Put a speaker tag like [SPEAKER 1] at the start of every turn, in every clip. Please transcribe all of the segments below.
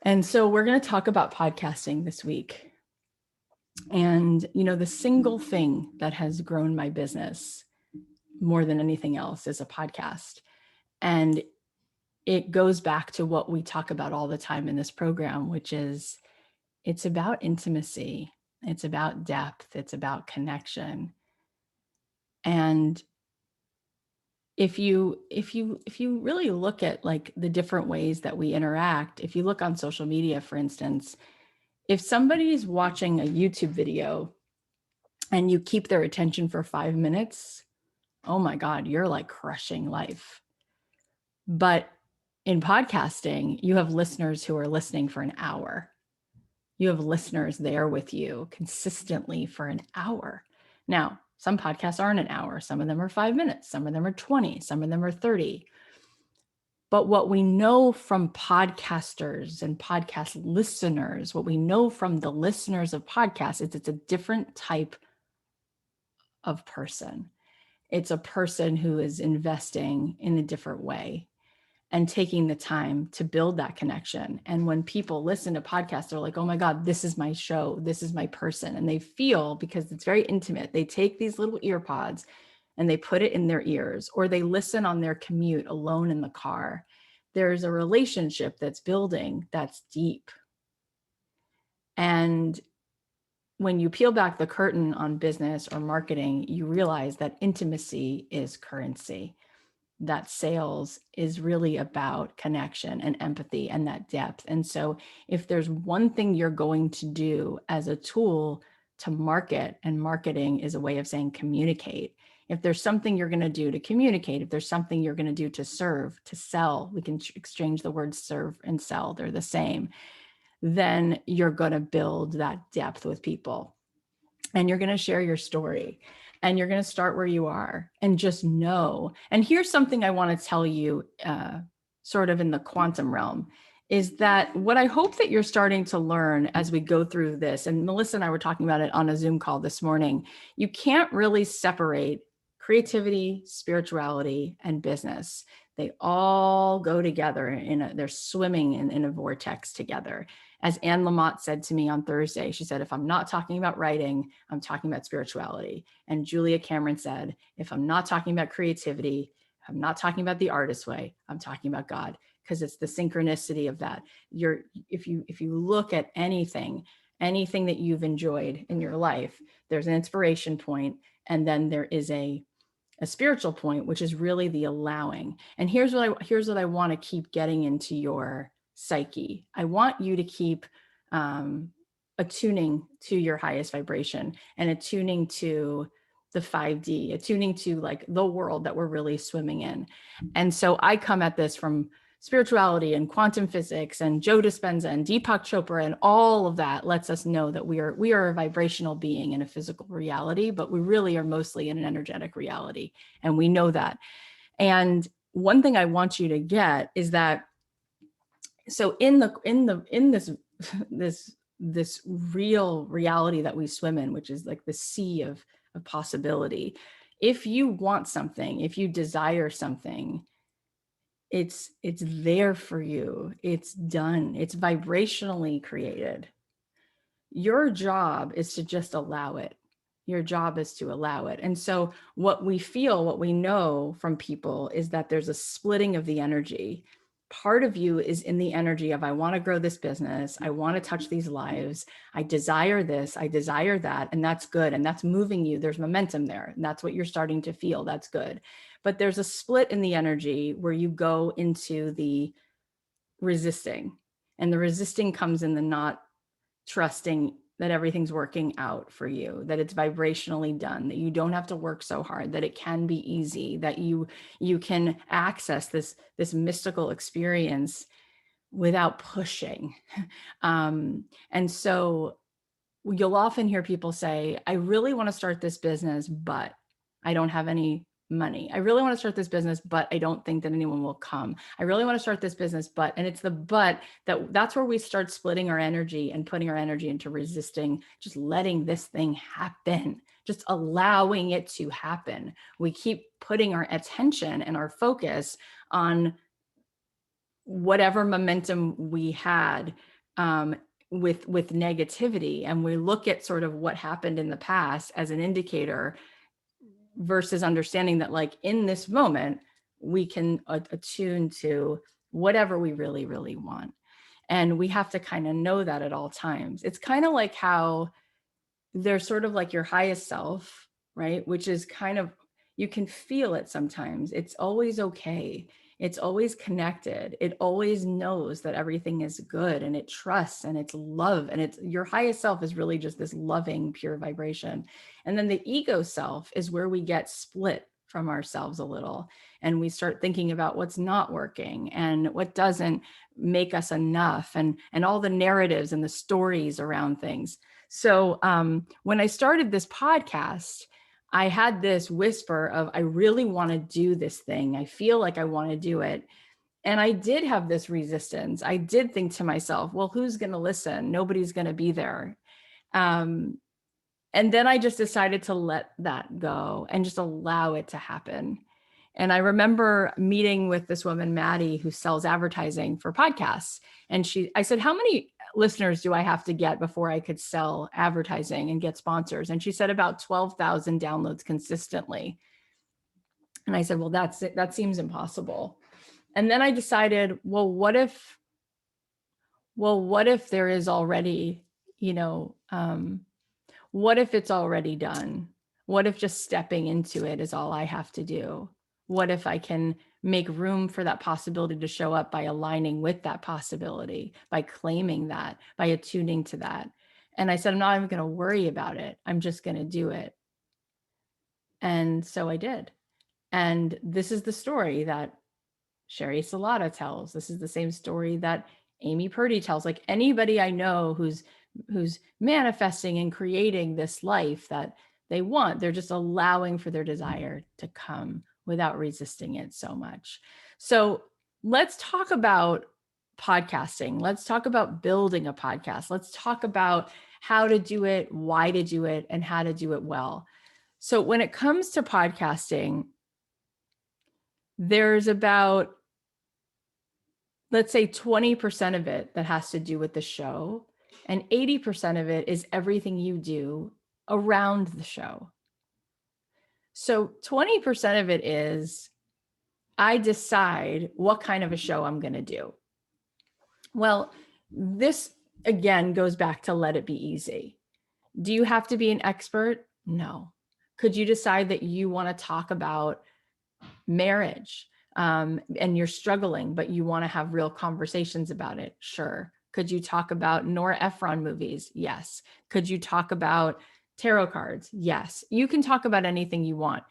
[SPEAKER 1] And so we're going to talk about podcasting this week. And, the single thing that has grown my business more than anything else is a podcast. And it goes back to what we talk about all the time in this program, which is it's about intimacy. It's about depth. It's about connection. And if you really look at like the different ways that we interact, if you look on social media, for instance, if somebody's watching a YouTube video and you keep their attention for 5 minutes, oh my God, you're like crushing life. But in podcasting, you have listeners who are listening for an hour. You have listeners there with you consistently for an hour. Now, some podcasts aren't an hour. Some of them are 5 minutes. Some of them are 20. Some of them are 30. But what we know from podcasters and podcast listeners, what we know from the listeners of podcasts is it's a different type of person. It's a person who is investing in a different way and taking the time to build that connection. And when people listen to podcasts, they're like, oh my God, this is my show. This is my person. And they feel, because it's very intimate, they take these little ear pods and they put it in their ears, or they listen on their commute alone in the car. There's a relationship that's building that's deep. And when you peel back the curtain on business or marketing, you realize that intimacy is currency, that sales is really about connection and empathy and that depth. And so if there's one thing you're going to do as a tool to market, and marketing is a way of saying communicate, if there's something you're going to do to communicate, if there's something you're going to do to serve, to sell, we can exchange the words serve and sell, they're the same, then you're going to build that depth with people. And you're going to share your story, and you're going to start where you are and just know. And here's something I want to tell you, sort of in the quantum realm, is that what I hope that you're starting to learn as we go through this, and Melissa and I were talking about it on a Zoom call this morning, you can't really separate creativity, spirituality, and business. They all go together they're swimming in a vortex together. As Anne Lamott said to me on Thursday, she said, if I'm not talking about writing, I'm talking about spirituality. And Julia Cameron said, if I'm not talking about creativity, I'm not talking about the artist way, I'm talking about God, because it's the synchronicity of that. If you look at anything that you've enjoyed in your life, there's an inspiration point, and then there is a spiritual point, which is really the allowing. And here's what I want to keep getting into your psyche. I want you to keep attuning to your highest vibration and attuning to the 5D, attuning to like the world that we're really swimming in. And so I come at this from spirituality and quantum physics and Joe Dispenza and Deepak Chopra, and all of that lets us know that we are a vibrational being in a physical reality, but we really are mostly in an energetic reality. And we know that. And one thing I want you to get is that, so in this real reality that we swim in, which is like the sea of possibility, if you want something, if you desire something, it's there for you. It's done. It's vibrationally created. Your job is to just allow it. Your job is to allow it. And so what we feel, what we know from people is that there's a splitting of the energy. Part of you is in the energy of, I want to grow this business. I want to touch these lives. I desire this. I desire that. And that's good. And that's moving you. There's momentum there. And that's what you're starting to feel. That's good. But there's a split in the energy where you go into the resisting. And the resisting comes in the not trusting that everything's working out for you, that it's vibrationally done, that you don't have to work so hard, that it can be easy, that you can access this mystical experience without pushing. And so you'll often hear people say, I really want to start this business, but I don't have any money. I really want to start this business, but I don't think that anyone will come. I really want to start this business, but, and it's the but that's where we start splitting our energy and putting our energy into resisting, just letting this thing happen, just allowing it to happen. We keep putting our attention and our focus on whatever momentum we had with negativity, and we look at sort of what happened in the past as an indicator versus understanding that like in this moment we can attune to whatever we really, really want. And we have to kind of know that at all times. It's kind of like how there's sort of like your highest self, right? Which is kind of, you can feel it sometimes. It's always okay. It's always connected. It always knows that everything is good, and it trusts, and it's love. And it's your highest self is really just this loving, pure vibration. And then the ego self is where we get split from ourselves a little, and we start thinking about what's not working and what doesn't make us enough, and all the narratives and the stories around things. So when I started this podcast, I had this whisper of, I really want to do this thing. I feel like I want to do it. And I did have this resistance. I did think to myself, well, who's going to listen? Nobody's going to be there. And then I just decided to let that go and just allow it to happen. And I remember meeting with this woman, Maddie, who sells advertising for podcasts. And I said, how many listeners do I have to get before I could sell advertising and get sponsors? And she said about 12,000 downloads consistently. And I said, well, that seems impossible. And then I decided, well, what if there is already, what if it's already done? What if just stepping into it is all I have to do? What if I can make room for that possibility to show up by aligning with that possibility, by claiming that, by attuning to that? And I said, I'm not even going to worry about it. I'm just going to do it. And so I did. And this is the story that Sherry Salata tells. This is the same story that Amy Purdy tells. Like anybody I know who's manifesting and creating this life that they want, they're just allowing for their desire to come without resisting it so much. So let's talk about podcasting. Let's talk about building a podcast. Let's talk about how to do it, why to do it, and how to do it well. So when it comes to podcasting, there's about, let's say 20% of it that has to do with the show, and 80% of it is everything you do around the show. So 20% of it is, I decide what kind of a show I'm going to do. Well, this again goes back to let it be easy. Do you have to be an expert? No. Could you decide that you want to talk about marriage and you're struggling, but you want to have real conversations about it? Sure. Could you talk about Nora Ephron movies? Yes. Could you talk about tarot cards? Yes. You can talk about anything you want.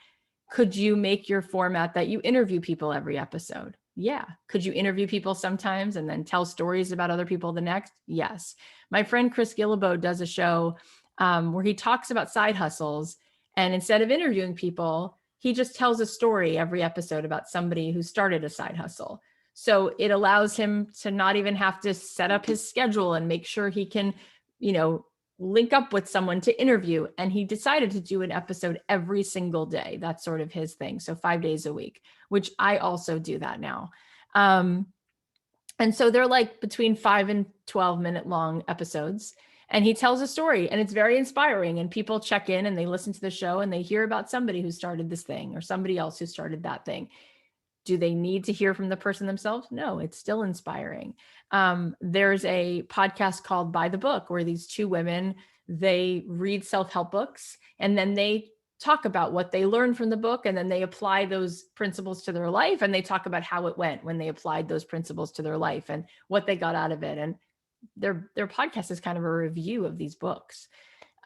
[SPEAKER 1] Could you make your format that you interview people every episode? Yeah. Could you interview people sometimes and then tell stories about other people the next? Yes. My friend Chris Gillibo does a show where he talks about side hustles. And instead of interviewing people, he just tells a story every episode about somebody who started a side hustle. So it allows him to not even have to set up his schedule and make sure he can, link up with someone to interview. And he decided to do an episode every single day. That's sort of his thing. So 5 days a week, which I also do that now. And so they're like between 5 and 12-minute long episodes. And he tells a story, and it's very inspiring, and people check in and they listen to the show and they hear about somebody who started this thing or somebody else who started that thing. Do they need to hear from the person themselves? No, it's still inspiring. There's a podcast called By the Book where these two women, they read self-help books and then they talk about what they learned from the book, and then they apply those principles to their life, and they talk about how it went when they applied those principles to their life and what they got out of it. And their podcast is kind of a review of these books.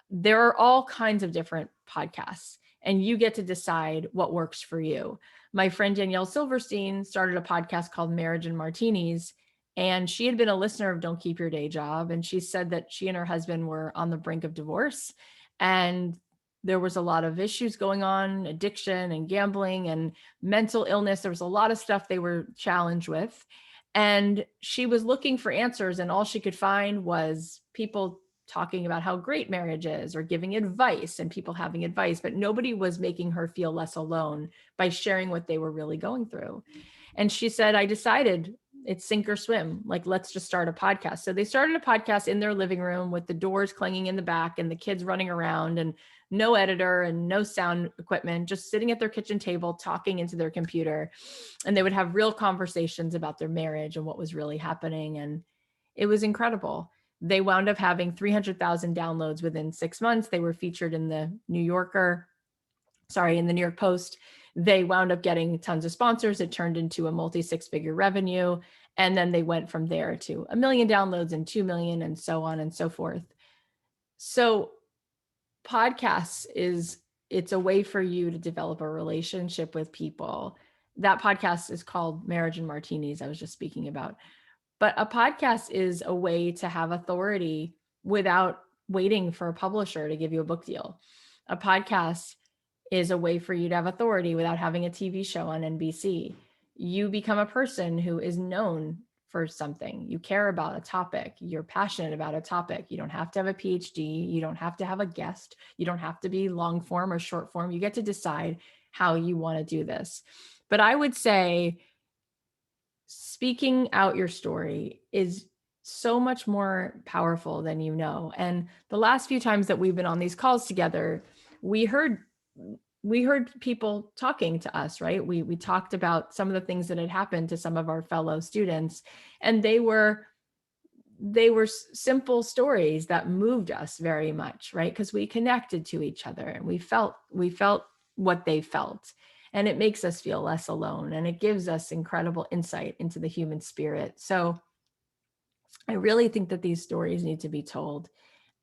[SPEAKER 1] There are all kinds of different podcasts, and you get to decide what works for you. My friend Danielle Silverstein started a podcast called Marriage and Martinis, and she had been a listener of Don't Keep Your Day Job. And she said that she and her husband were on the brink of divorce, and there was a lot of issues going on, addiction and gambling and mental illness. There was a lot of stuff they were challenged with. And she was looking for answers, and all she could find was people talking about how great marriage is or giving advice and people having advice, but nobody was making her feel less alone by sharing what they were really going through. And she said, I decided it's sink or swim. Like, let's just start a podcast. So they started a podcast in their living room with the doors clanging in the back and the kids running around, and no editor and no sound equipment, just sitting at their kitchen table, talking into their computer. And they would have real conversations about their marriage and what was really happening. And it was incredible. They wound up having 300,000 downloads within 6 months. They were featured in the New York Post. They wound up getting tons of sponsors. It turned into a multi-six-figure revenue. And then they went from there to 1 million downloads and 2 million and so on and so forth. So podcasts it's a way for you to develop a relationship with people. That podcast is called Marriage and Martinis, I was just speaking about. But a podcast is a way to have authority without waiting for a publisher to give you a book deal. A podcast is a way for you to have authority without having a TV show on NBC. You become a person who is known for something. You care about a topic. You're passionate about a topic. You don't have to have a PhD. You don't have to have a guest. You don't have to be long form or short form. You get to decide how you want to do this. But I would say speaking out your story is so much more powerful than you know. And the last few times that we've been on these calls together, we heard people talking to us, right? We talked about some of the things that had happened to some of our fellow students, and they were simple stories that moved us very much, right? Because we connected to each other and we felt what they felt, and it makes us feel less alone, and it gives us incredible insight into the human spirit. So I really think that these stories need to be told.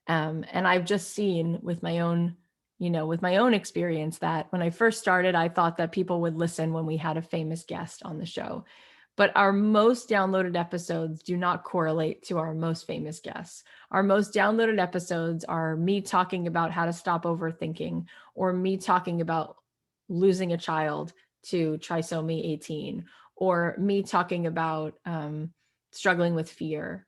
[SPEAKER 1] And I've just seen with my own experience that when I first started, I thought that people would listen when we had a famous guest on the show. But our most downloaded episodes do not correlate to our most famous guests. Our most downloaded episodes are me talking about how to stop overthinking, or me talking about losing a child to trisomy 18, or me talking about struggling with fear.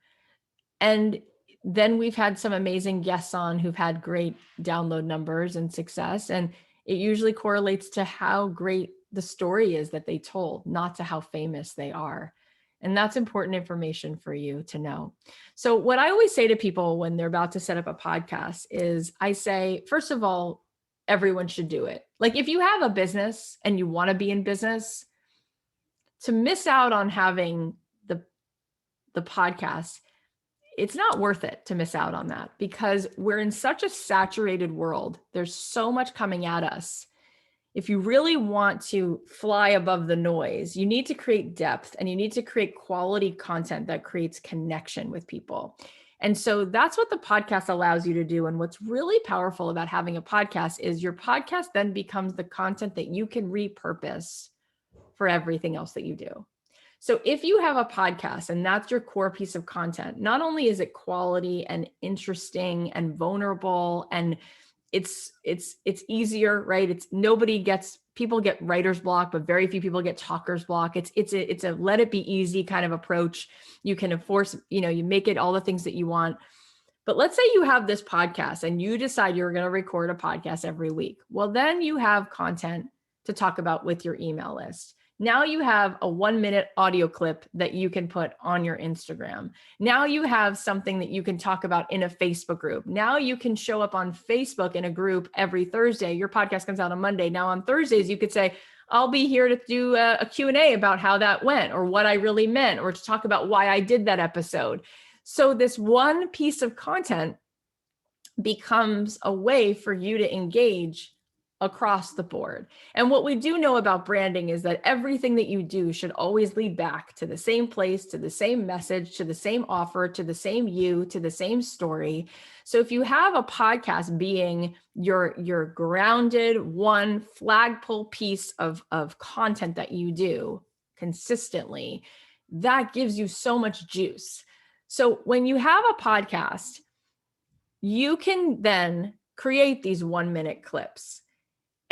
[SPEAKER 1] And then we've had some amazing guests on who've had great download numbers and success. And it usually correlates to how great the story is that they told, not to how famous they are. And that's important information for you to know. So what I always say to people when they're about to set up a podcast is I say, first of all, everyone should do it. Like, if you have a business and you want to be in business, to miss out on having the podcast, it's not worth it to miss out on that, because we're in such a saturated world. There's so much coming at us. If you really want to fly above the noise, you need to create depth, and you need to create quality content that creates connection with people. And so that's what the podcast allows you to do. And what's really powerful about having a podcast is your podcast then becomes the content that you can repurpose for everything else that you do. So if you have a podcast and that's your core piece of content, not only is it quality and interesting and vulnerable, and it's easier, right? People get writer's block, but very few people get talker's block. It's a let it be easy kind of approach. You can enforce, you make it all the things that you want. But let's say you have this podcast and you decide you're going to record a podcast every week. Well, then you have content to talk about with your email list. Now you have a 1-minute audio clip that you can put on your Instagram. Now you have something that you can talk about in a Facebook group. Now you can show up on Facebook in a group every Thursday. Your podcast comes out on Monday. Now on Thursdays, you could say, I'll be here to do a Q&A about how that went, or what I really meant, or to talk about why I did that episode. So this one piece of content becomes a way for you to engage across the board. And what we do know about branding is that everything that you do should always lead back to the same place, to the same message, to the same offer, to the same you, to the same story. So if you have a podcast being your grounded one flagpole piece of content that you do consistently, that gives you so much juice. So when you have a podcast, you can then create these 1-minute clips.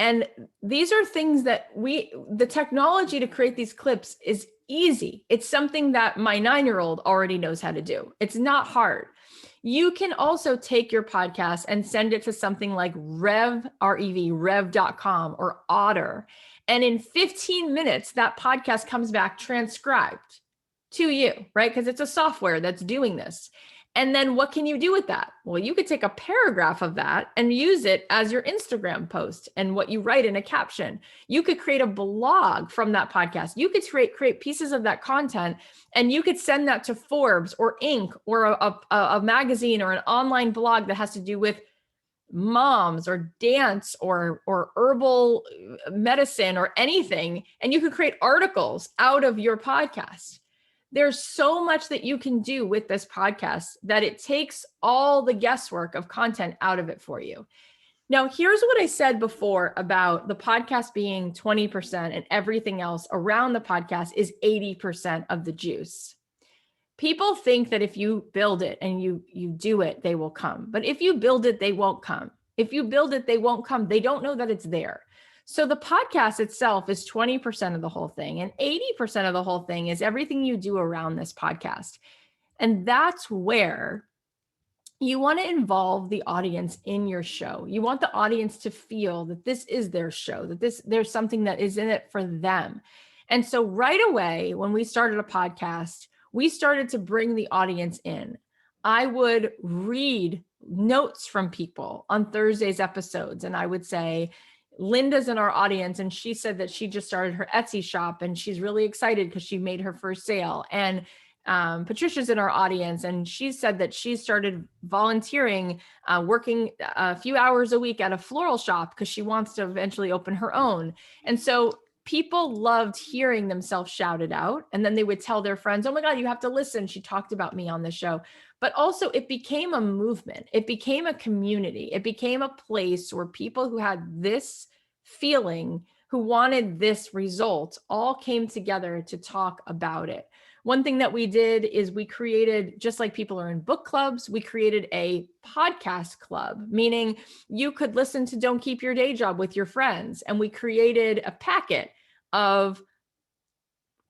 [SPEAKER 1] And these are things that the technology to create these clips is easy. It's something that my 9-year-old already knows how to do. It's not hard. You can also take your podcast and send it to something like rev.com or Otter. And in 15 minutes, that podcast comes back transcribed. to you, right? Because it's a software that's doing this. And then what can you do with that? Well, you could take a paragraph of that and use it as your Instagram post and what you write in a caption. You could create a blog from that podcast. You could create pieces of that content, and you could send that to Forbes or Inc. or a magazine or an online blog that has to do with moms or dance or herbal medicine or anything. And you could create articles out of your podcast. There's so much that you can do with this podcast that it takes all the guesswork of content out of it for you. Now, here's what I said before about the podcast being 20% and everything else around the podcast is 80% of the juice. People think that if you build it and you do it, they will come. But if you build it, they won't come. If you build it, they won't come. They don't know that it's there. So the podcast itself is 20% of the whole thing, and 80% of the whole thing is everything you do around this podcast. And that's where you want to involve the audience in your show. You want the audience to feel that this is their show, that there's something that is in it for them. And so right away, when we started a podcast, we started to bring the audience in. I would read notes from people on Thursday's episodes, and I would say, Linda's in our audience, and she said that she just started her Etsy shop and she's really excited because she made her first sale. And Patricia's in our audience, and she said that she started volunteering, working a few hours a week at a floral shop because she wants to eventually open her own. And so people loved hearing themselves shouted out, and then they would tell their friends, oh my God, you have to listen. She talked about me on the show. But also it became a movement. It became a community. It became a place where people who had this feeling, who wanted this result, all came together to talk about it. One thing that we did is we created, just like people are in book clubs, we created a podcast club, meaning you could listen to Don't Keep Your Day Job with your friends. And we created a packet of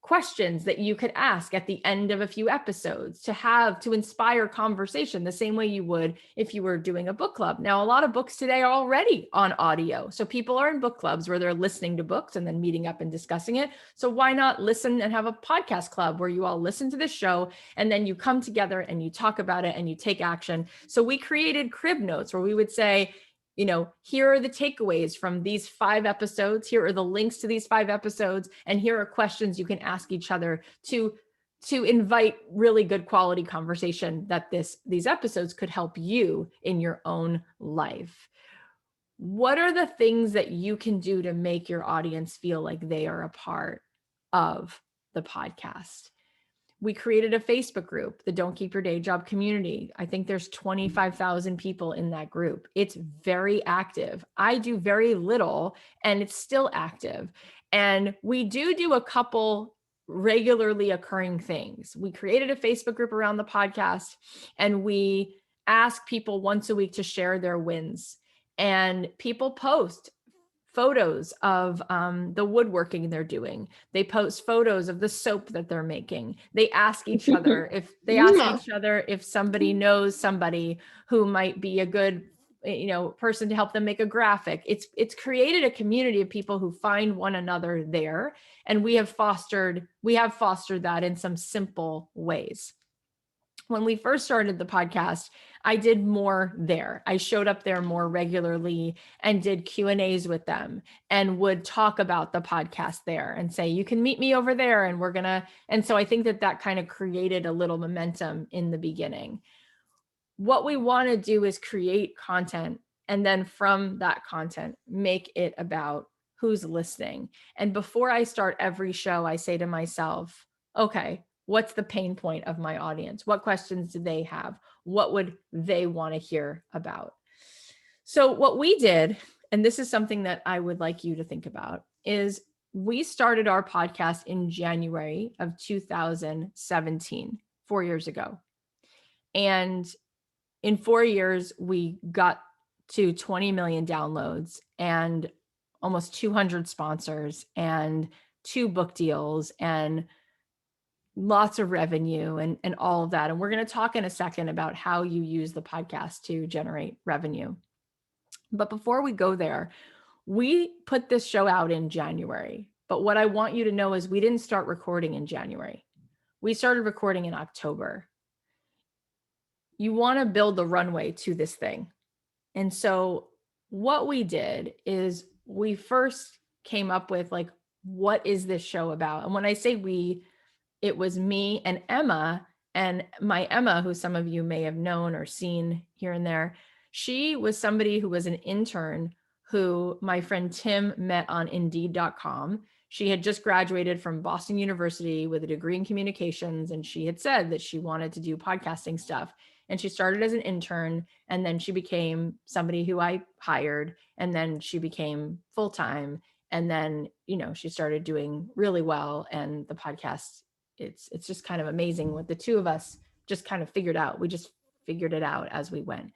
[SPEAKER 1] questions that you could ask at the end of a few episodes to inspire conversation the same way you would if you were doing a book club. Now, a lot of books today are already on audio. So people are in book clubs where they're listening to books and then meeting up and discussing it. So why not listen and have a podcast club where you all listen to this show and then you come together and you talk about it and you take action. So we created crib notes where we would say, here are the takeaways from these 5 episodes. Here are the links to these 5 episodes. And here are questions you can ask each other to invite really good quality conversation that these episodes could help you in your own life. What are the things that you can do to make your audience feel like they are a part of the podcast? We created a Facebook group, the Don't Keep Your Day Job community. I think there's 25,000 people in that group. It's very active. I do very little and it's still active. And we do a couple regularly occurring things. We created a Facebook group around the podcast, and we ask people once a week to share their wins. And people post photos of the woodworking they're doing. They post photos of the soap that they're making. They ask each other if somebody knows somebody who might be a good person to help them make a graphic. It's created a community of people who find one another there, and we have fostered that in some simple ways. When we first started the podcast, I did more there. I showed up there more regularly and did Q&As with them and would talk about the podcast there and say, you can meet me over there and so I think that kind of created a little momentum in the beginning. What we want to do is create content, and then from that content, make it about who's listening. And before I start every show, I say to myself, okay, what's the pain point of my audience? What questions do they have? What would they want to hear about? So what we did, and this is something that I would like you to think about, is we started our podcast in January of 2017, 4 years ago. And in 4 years, we got to 20 million downloads and almost 200 sponsors and 2 book deals and lots of revenue and all of that. And we're going to talk in a second about how you use the podcast to generate revenue. But before we go there, we put this show out in January. But what I want you to know is we didn't start recording in January. We started recording in October. You want to build the runway to this thing. And so what we did is we first came up with like, what is this show about? And when I say we, it was me and Emma. And my Emma, who some of you may have known or seen here and there, she was somebody who was an intern who my friend Tim met on Indeed.com. She had just graduated from Boston University with a degree in communications, and she had said that she wanted to do podcasting stuff. And she started as an intern, and then she became somebody who I hired, and then she became full-time. And then, she started doing really well. And the podcast, it's just kind of amazing what the two of us just kind of figured out. We just figured it out as we went.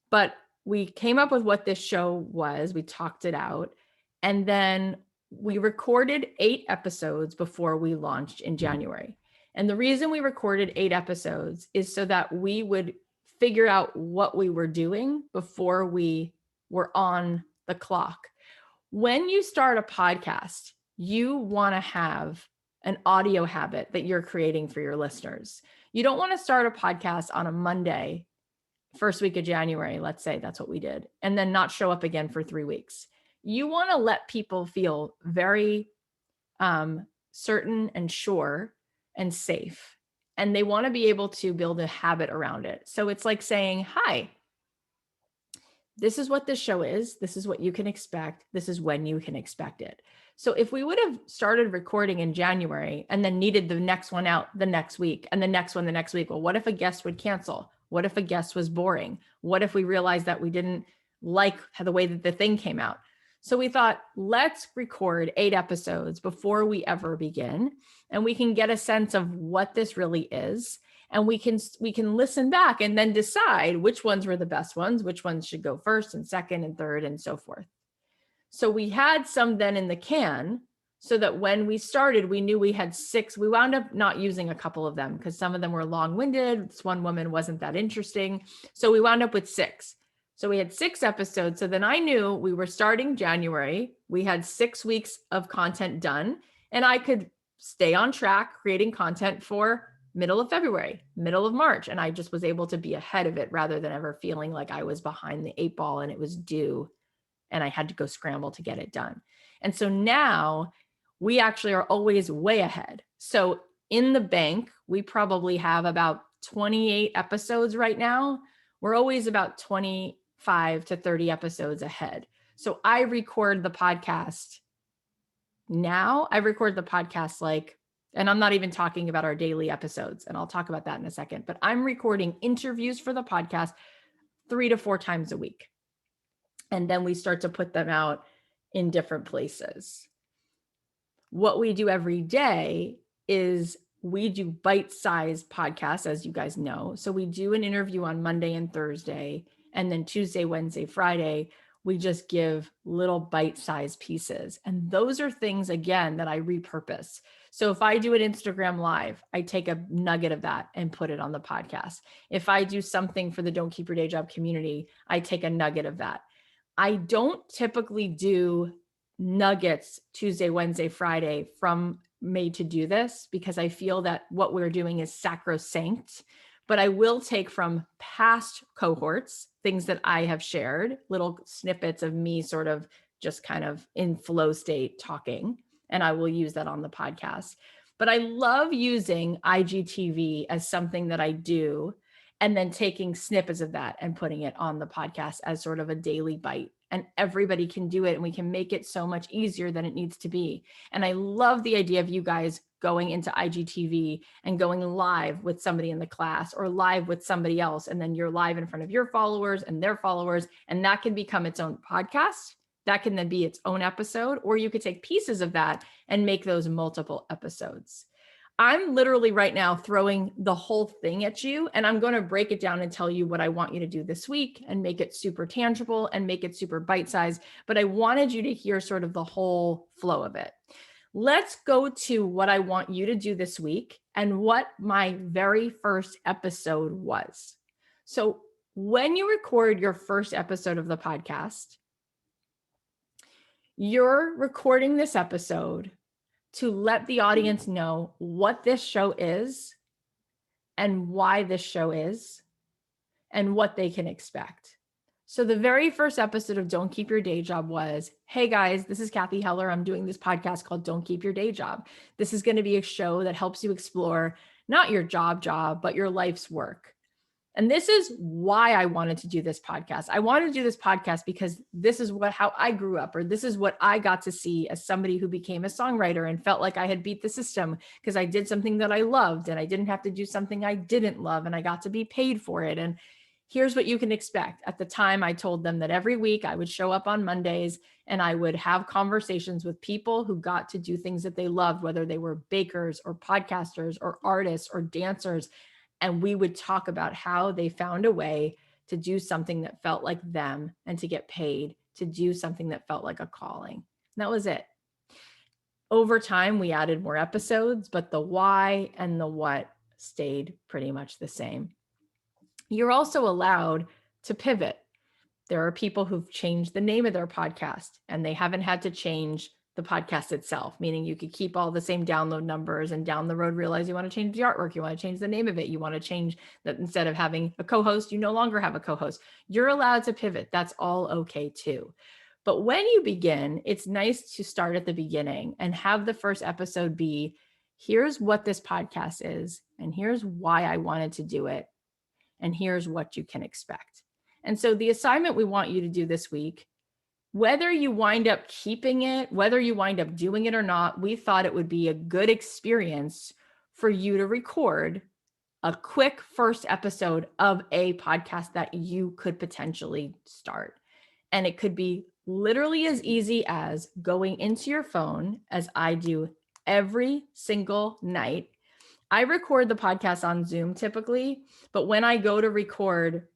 [SPEAKER 1] But we came up with what this show was. We talked it out. And then we recorded 8 episodes before we launched in January. And the reason we recorded 8 episodes is so that we would figure out what we were doing before we were on the clock. When you start a podcast, you want to have an audio habit that you're creating for your listeners. You don't want to start a podcast on a Monday, first week of January, let's say that's what we did, and then not show up again for 3 weeks. You want to let people feel very certain and sure and safe. And they want to be able to build a habit around it. So it's like saying, hi, this is what this show is. This is what you can expect. This is when you can expect it. So if we would have started recording in January and then needed the next one out the next week and the next one the next week, well, what if a guest would cancel? What if a guest was boring? What if we realized that we didn't like the way that the thing came out? So we thought, let's record 8 episodes before we ever begin, and we can get a sense of what this really is. And we can listen back and then decide which ones were the best ones, which ones should go first and second and third and so forth. So we had some then in the can so that when we started, we knew we had 6. We wound up not using a couple of them because some of them were long-winded. This one woman wasn't that interesting. So we wound up with 6. So we had 6 episodes. So then I knew we were starting January. We had 6 weeks of content done, and I could stay on track creating content for middle of February, middle of March. And I just was able to be ahead of it rather than ever feeling like I was behind the 8 ball and it was due and I had to go scramble to get it done. And so now we actually are always way ahead. So in the bank, we probably have about 28 episodes right now. We're always about 25 to 30 episodes ahead. So I record the podcast now. I record the podcast and I'm not even talking about our daily episodes, and I'll talk about that in a second, but I'm recording interviews for the podcast 3 to 4 times a week. And then we start to put them out in different places. What we do every day is we do bite-sized podcasts, as you guys know. So we do an interview on Monday and Thursday, and then Tuesday, Wednesday, Friday, we just give little bite-sized pieces. And those are things, again, that I repurpose. So if I do an Instagram Live, I take a nugget of that and put it on the podcast. If I do something for the Don't Keep Your Day Job community, I take a nugget of that. I don't typically do nuggets Tuesday, Wednesday, Friday from Made to Do This because I feel that what we're doing is sacrosanct. But I will take from past cohorts, things that I have shared, little snippets of me sort of just kind of in flow state talking, and I will use that on the podcast. But I love using IGTV as something that I do, and then taking snippets of that and putting it on the podcast as sort of a daily bite. And everybody can do it, and we can make it so much easier than it needs to be. And I love the idea of you guys going into IGTV and going live with somebody in the class or live with somebody else. And then you're live in front of your followers and their followers, and that can become its own podcast. That can then be its own episode, or you could take pieces of that and make those multiple episodes. I'm literally right now throwing the whole thing at you, and I'm going to break it down and tell you what I want you to do this week and make it super tangible and make it super bite-sized. But I wanted you to hear sort of the whole flow of it. Let's go to what I want you to do this week and what my very first episode was. So when you record your first episode of the podcast, you're recording this episode to let the audience know what this show is and why this show is and what they can expect. So the very first episode of Don't Keep Your Day Job was, hey guys, this is Kathy Heller. I'm doing this podcast called Don't Keep Your Day Job. This is going to be a show that helps you explore not your job, but your life's work. And this is why I wanted to do this podcast. I wanted to do this podcast because this is how I grew up, or this is what I got to see as somebody who became a songwriter and felt like I had beat the system because I did something that I loved and I didn't have to do something I didn't love and I got to be paid for it. And here's what you can expect. At the time, I told them that every week I would show up on Mondays and I would have conversations with people who got to do things that they loved, whether they were bakers or podcasters or artists or dancers. And we would talk about how they found a way to do something that felt like them and to get paid to do something that felt like a calling. And that was it. Over time, we added more episodes, but the why and the what stayed pretty much the same. You're also allowed to pivot. There are people who've changed the name of their podcast and they haven't had to change the podcast itself, meaning you could keep all the same download numbers and down the road realize you want to change the artwork, you want to change the name of it, you want to change that instead of having a co-host, you no longer have a co-host. You're allowed to pivot. That's all okay too. But when you begin, it's nice to start at the beginning and have the first episode be, here's what this podcast is, and here's why I wanted to do it, and here's what you can expect. And so the assignment we want you to do this week, whether you wind up keeping it, whether you wind up doing it or not, we thought it would be a good experience for you to record a quick first episode of a podcast that you could potentially start. And it could be literally as easy as going into your phone, as I do every single night. I record the podcast on Zoom typically, but when I go to record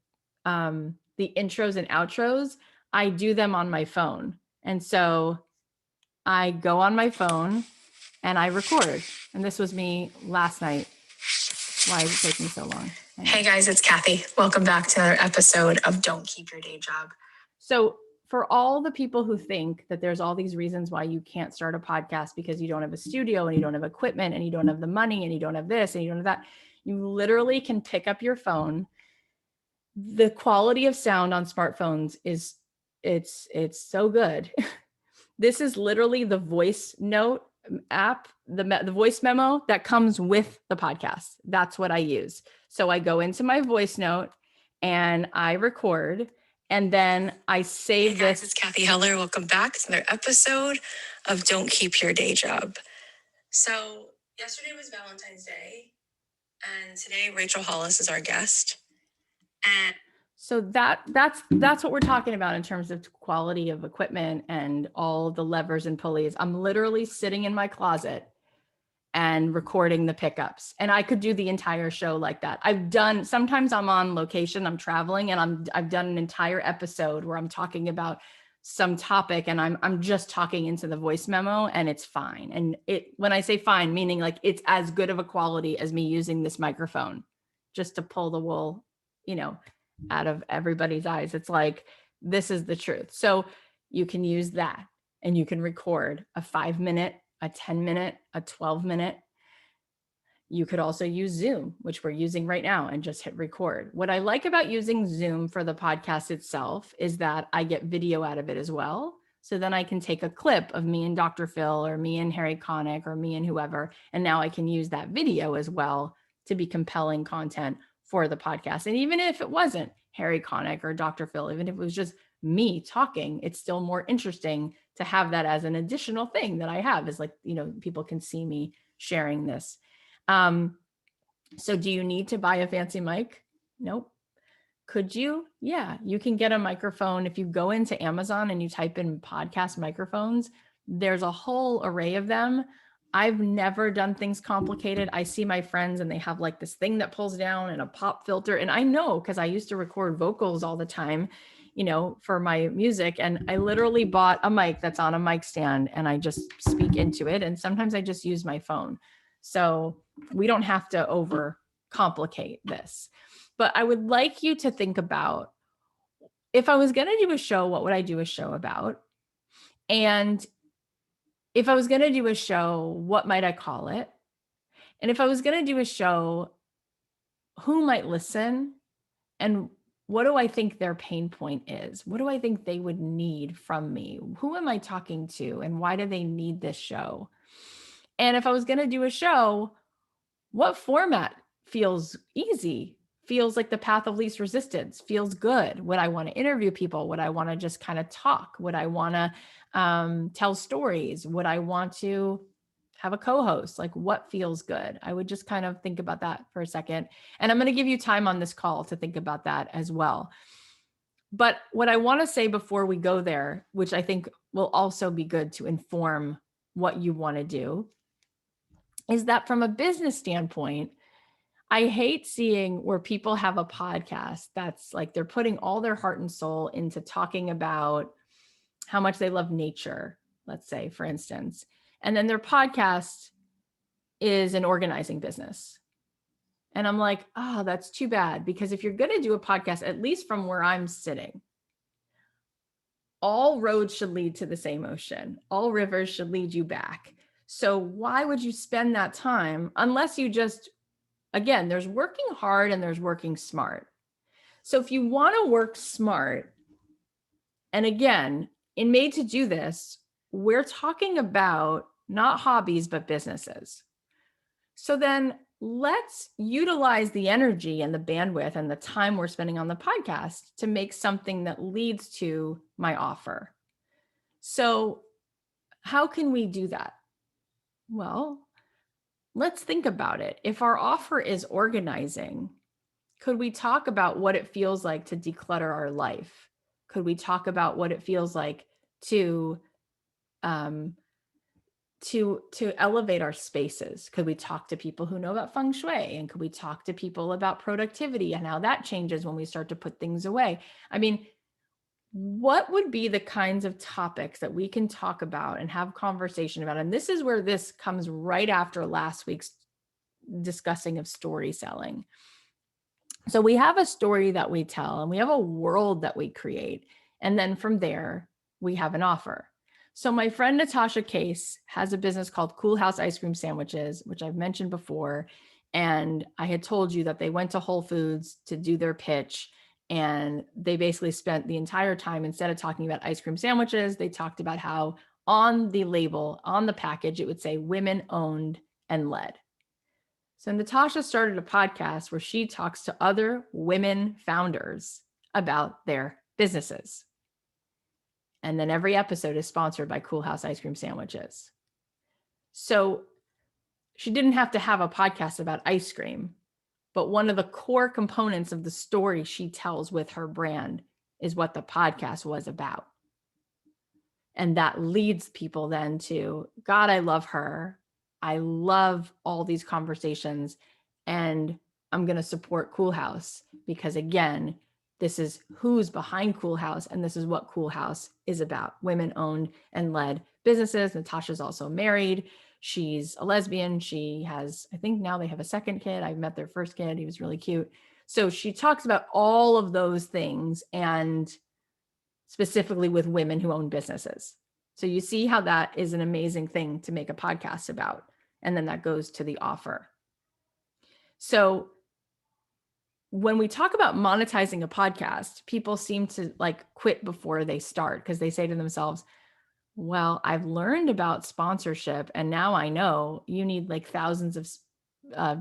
[SPEAKER 1] the intros and outros, I do them on my phone. And so I go on my phone and I record. And this was me last night. Why is it taking so long?
[SPEAKER 2] Hey guys, it's Kathy. Welcome back to another episode of Don't Keep Your Day Job.
[SPEAKER 1] So for all the people who think that there's all these reasons why you can't start a podcast because you don't have a studio and you don't have equipment and you don't have the money and you don't have this and you don't have that, you literally can pick up your phone. The quality of sound on smartphones is it's so good. This is literally the voice note app, the voice memo that comes with the podcast. That's what I use. So I go into my voice note and I record, and then I save
[SPEAKER 2] Hey guys,
[SPEAKER 1] this.
[SPEAKER 2] it's Kathy Heller. Welcome back to another episode of Don't Keep Your Day Job. So yesterday was Valentine's Day, and today Rachel Hollis is our guest. And
[SPEAKER 1] so that's what we're talking about in terms of quality of equipment and all the levers and pulleys. I'm literally sitting in my closet and recording the pickups, and I could do the entire show like that. Sometimes I'm on location, I'm traveling, and I've done an entire episode where I'm talking about some topic and I'm just talking into the voice memo, and it's fine. And when I say fine, meaning like it's as good of a quality as me using this microphone just to pull the wool, out of everybody's eyes. It's like, this is the truth. So you can use that and you can record a 5-minute, a 10-minute, a 12-minute. You could also use Zoom, which we're using right now, and just hit record. What I like about using Zoom for the podcast itself is that I get video out of it as well. So then I can take a clip of me and Dr. Phil or me and Harry Connick or me and whoever, and now I can use that video as well to be compelling content for the podcast. And even if it wasn't Harry Connick or Dr. Phil, even if it was just me talking, it's still more interesting to have that as an additional thing that I have, is like, people can see me sharing this. So do you need to buy a fancy mic? Nope. Could you? Yeah, you can get a microphone. If you go into Amazon and you type in podcast microphones, there's a whole array of them. I've never done things complicated. I see my friends and they have like this thing that pulls down and a pop filter. And I know, because I used to record vocals all the time, for my music. And I literally bought a mic that's on a mic stand and I just speak into it. And sometimes I just use my phone. So we don't have to overcomplicate this. But I would like you to think about, if I was going to do a show, what would I do a show about? And if I was going to do a show, what might I call it? And if I was going to do a show, who might listen? And what do I think their pain point is? What do I think they would need from me? Who am I talking to? And why do they need this show? And if I was going to do a show, what format feels easy, feels like the path of least resistance, feels good? Would I want to interview people? Would I want to just kind of talk? Would I want to tell stories? Would I want to have a co-host? Like, what feels good? I would just kind of think about that for a second. And I'm going to give you time on this call to think about that as well. But what I want to say before we go there, which I think will also be good to inform what you want to do, is that from a business standpoint, I hate seeing where people have a podcast that's like they're putting all their heart and soul into talking about how much they love nature, let's say, for instance. And then their podcast is an organizing business. And I'm like, oh, that's too bad. Because if you're going to do a podcast, at least from where I'm sitting, all roads should lead to the same ocean. All rivers should lead you back. So why would you spend that time unless you just, again, there's working hard and there's working smart. So if you want to work smart, and again, in Made to Do This, we're talking about not hobbies, but businesses. So then let's utilize the energy and the bandwidth and the time we're spending on the podcast to make something that leads to my offer. So how can we do that? Well, let's think about it. If our offer is organizing, could we talk about what it feels like to declutter our life? Could we talk about what it feels like to elevate our spaces? Could we talk to people who know about feng shui? And could we talk to people about productivity and how that changes when we start to put things away? I mean, what would be the kinds of topics that we can talk about and have conversation about? And this is where this comes right after last week's discussing of story selling. So we have a story that we tell and we have a world that we create. And then from there, we have an offer. So my friend Natasha Case has a business called Cool House Ice Cream Sandwiches, which I've mentioned before. And I had told you that they went to Whole Foods to do their pitch. And they basically spent the entire time, instead of talking about ice cream sandwiches, they talked about how on the label, on the package, it would say women owned and led. So Natasha started a podcast where she talks to other women founders about their businesses. And then every episode is sponsored by Cool House Ice Cream Sandwiches. So she didn't have to have a podcast about ice cream, but one of the core components of the story she tells with her brand is what the podcast was about. And that leads people then to, God, I love her. I love all these conversations, and I'm going to support Cool House because, again, this is who's behind Cool House, and this is what Cool House is about: women-owned and led businesses. Natasha's also married. She's a lesbian. She has, I think now they have a second kid. I met their first kid. He was really cute. So she talks about all of those things, and specifically with women who own businesses. So you see how that is an amazing thing to make a podcast about. And then that goes to the offer. So when we talk about monetizing a podcast, people seem to like quit before they start because they say to themselves, well, I've learned about sponsorship and now I know you need like thousands of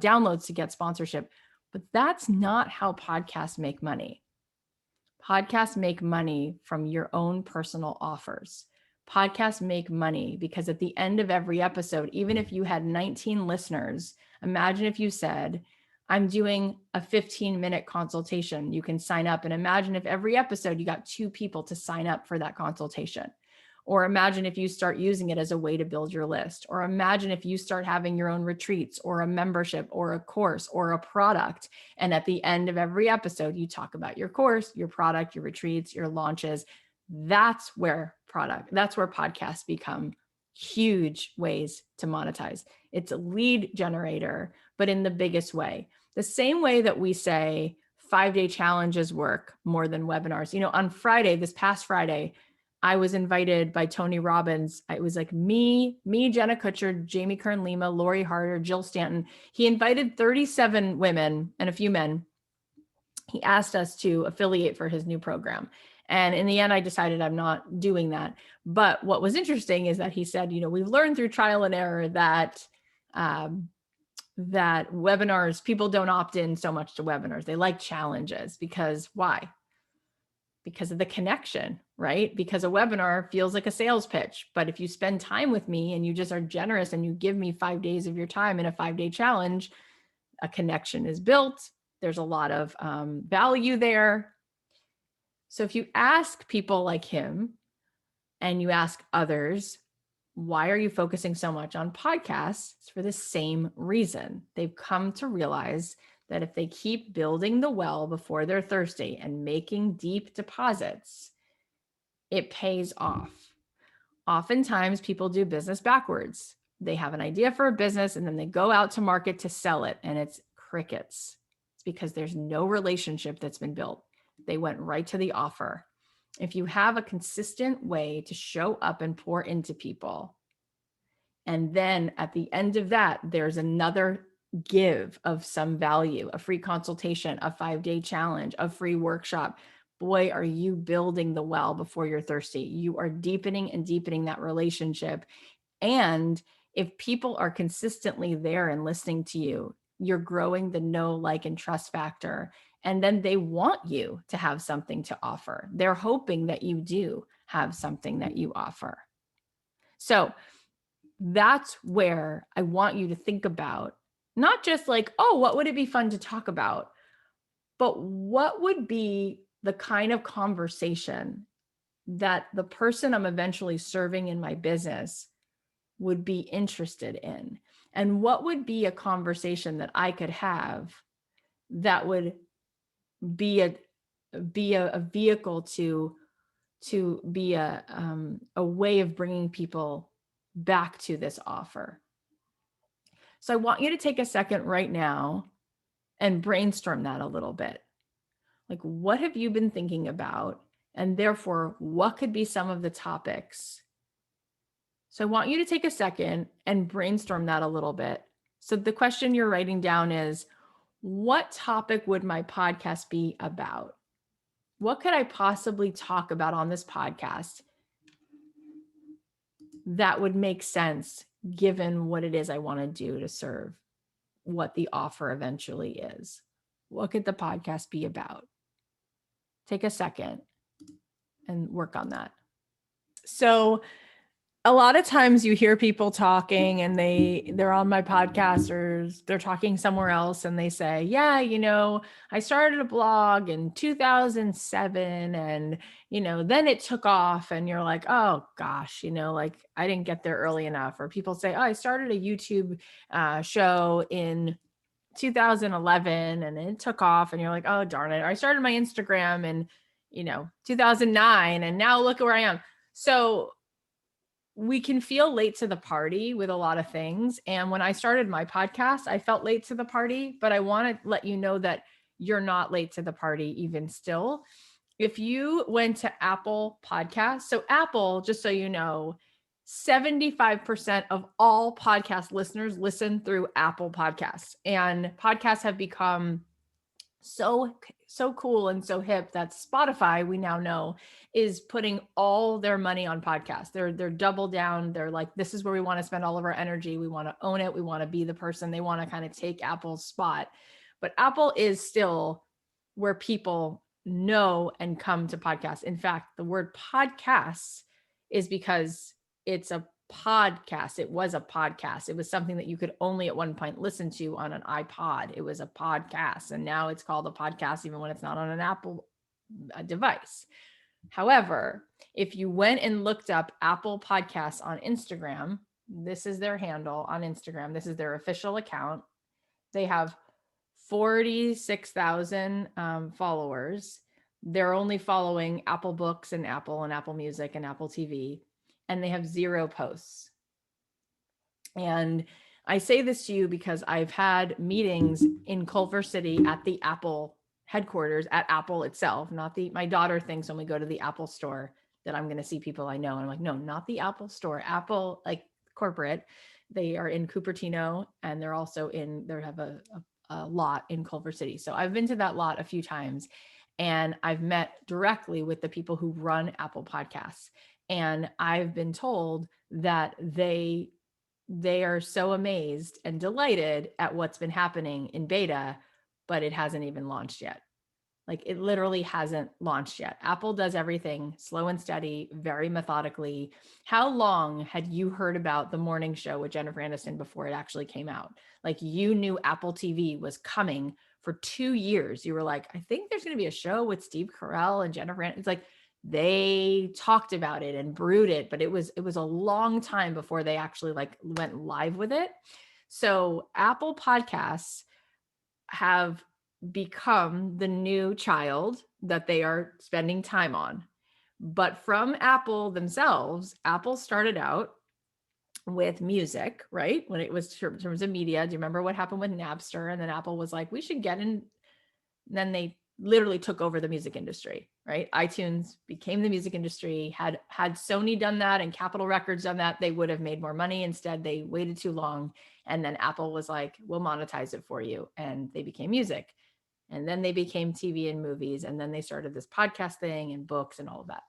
[SPEAKER 1] downloads to get sponsorship. But that's not how podcasts make money. Podcasts make money from your own personal offers. Podcasts make money because at the end of every episode, even if you had 19 listeners, imagine if you said, I'm doing a 15-minute consultation. You can sign up. And imagine if every episode you got 2 people to sign up for that consultation. Or imagine if you start using it as a way to build your list. Or imagine if you start having your own retreats or a membership or a course or a product. And at the end of every episode, you talk about your course, your product, your retreats, your launches. That's where podcasts become huge ways to monetize. It's a lead generator, but in the biggest way. The same way that we say 5-day challenges work more than webinars. You know, on Friday, this past Friday, I was invited by Tony Robbins. It was like me, Jenna Kutcher, Jamie Kern Lima, Lori Harder, Jill Stanton. He invited 37 women and a few men. He asked us to affiliate for his new program. And in the end, I decided I'm not doing that. But what was interesting is that he said, we've learned through trial and error that that webinars, people don't opt in so much to webinars. They like challenges because why? Because of the connection, right? Because a webinar feels like a sales pitch. But if you spend time with me and you just are generous and you give me 5 days of your time in a 5-day challenge, a connection is built. There's a lot of value there. So if you ask people like him and you ask others, why are you focusing so much on podcasts? It's for the same reason. They've come to realize that if they keep building the well before they're thirsty and making deep deposits, it pays off. Oftentimes people do business backwards. They have an idea for a business and then they go out to market to sell it, and it's crickets. It's because there's no relationship that's been built. They went right to the offer. If you have a consistent way to show up and pour into people, and then at the end of that, there's another give of some value, a free consultation, a 5-day challenge, a free workshop. Boy, are you building the well before you're thirsty. You are deepening and deepening that relationship. And if people are consistently there and listening to you, you're growing the know, like, and trust factor. And then they want you to have something to offer. They're hoping that you do have something that you offer. So that's where I want you to think about, not just like, oh, what would it be fun to talk about, but what would be the kind of conversation that the person I'm eventually serving in my business would be interested in? And what would be a conversation that I could have that would be a vehicle to be a way of bringing people back to this offer? So I want you to take a second right now and brainstorm that a little bit. Like, what have you been thinking about? And therefore, what could be some of the topics? So I want you to take a second and brainstorm that a little bit. So the question you're writing down is, what topic would my podcast be about? What could I possibly talk about on this podcast that would make sense given what it is I want to do to serve what the offer eventually is? What could the podcast be about? Take a second and work on that. So a lot of times you hear people talking and they're on my podcast or they're talking somewhere else and they say, yeah, I started a blog in 2007 and, then it took off, and you're like, oh gosh, like I didn't get there early enough. Or people say, oh, I started a YouTube show in 2011 and it took off, and you're like, oh, darn it. Or I started my Instagram in, 2009 and now look where I am. So we can feel late to the party with a lot of things. And when I started my podcast, I felt late to the party, but I want to let you know that you're not late to the party even still. If you went to Apple Podcasts, so Apple, just so you know, 75% of all podcast listeners listen through Apple Podcasts, and podcasts have become so cool and so hip that Spotify, we now know, is putting all their money on podcasts. They're double down. They're like, this is where we want to spend all of our energy. We want to own it. We want to be the person. They want to kind of take Apple's spot. But Apple is still where people know and come to podcasts. In fact, the word podcasts is because it's a podcast. It was a podcast. It was something that you could only at one point listen to on an iPod. It was a podcast. And now it's called a podcast, even when it's not on an Apple device. However, if you went and looked up Apple Podcasts on Instagram, this is their handle on Instagram. This is their official account. They have 46,000 followers. They're only following Apple Books and Apple Music and Apple TV. And they have 0 posts. And I say this to you because I've had meetings in Culver City at the Apple headquarters, at Apple itself, not my daughter thinks when we go to the Apple store that I'm going to see people I know. And I'm like, no, not the Apple store, Apple, like corporate. They are in Cupertino, and they're also they have a lot in Culver City. So I've been to that lot a few times, and I've met directly with the people who run Apple Podcasts. And I've been told that they are so amazed and delighted at what's been happening in beta, but it hasn't even launched yet. Like, it literally hasn't launched yet. Apple does everything slow and steady, very methodically. How long had you heard about the morning show with Jennifer Aniston before it actually came out? Like, you knew Apple TV was coming for 2 years. You were like, I think there's going to be a show with Steve Carell and Jennifer Aniston. It's like, they talked about it and brewed it, but it was a long time before they actually like went live with it. So Apple Podcasts have become the new child that they are spending time on. But from Apple themselves, Apple started out with music, right? When it was in terms of media. Do you remember what happened with Napster? And then Apple was like, we should get in. Then they literally took over the music industry, right? iTunes became the music industry. Had Sony done that and Capitol Records done that, they would have made more money. Instead, they waited too long. And then Apple was like, we'll monetize it for you. And they became music. And then they became TV and movies. And then they started this podcast thing and books and all of that.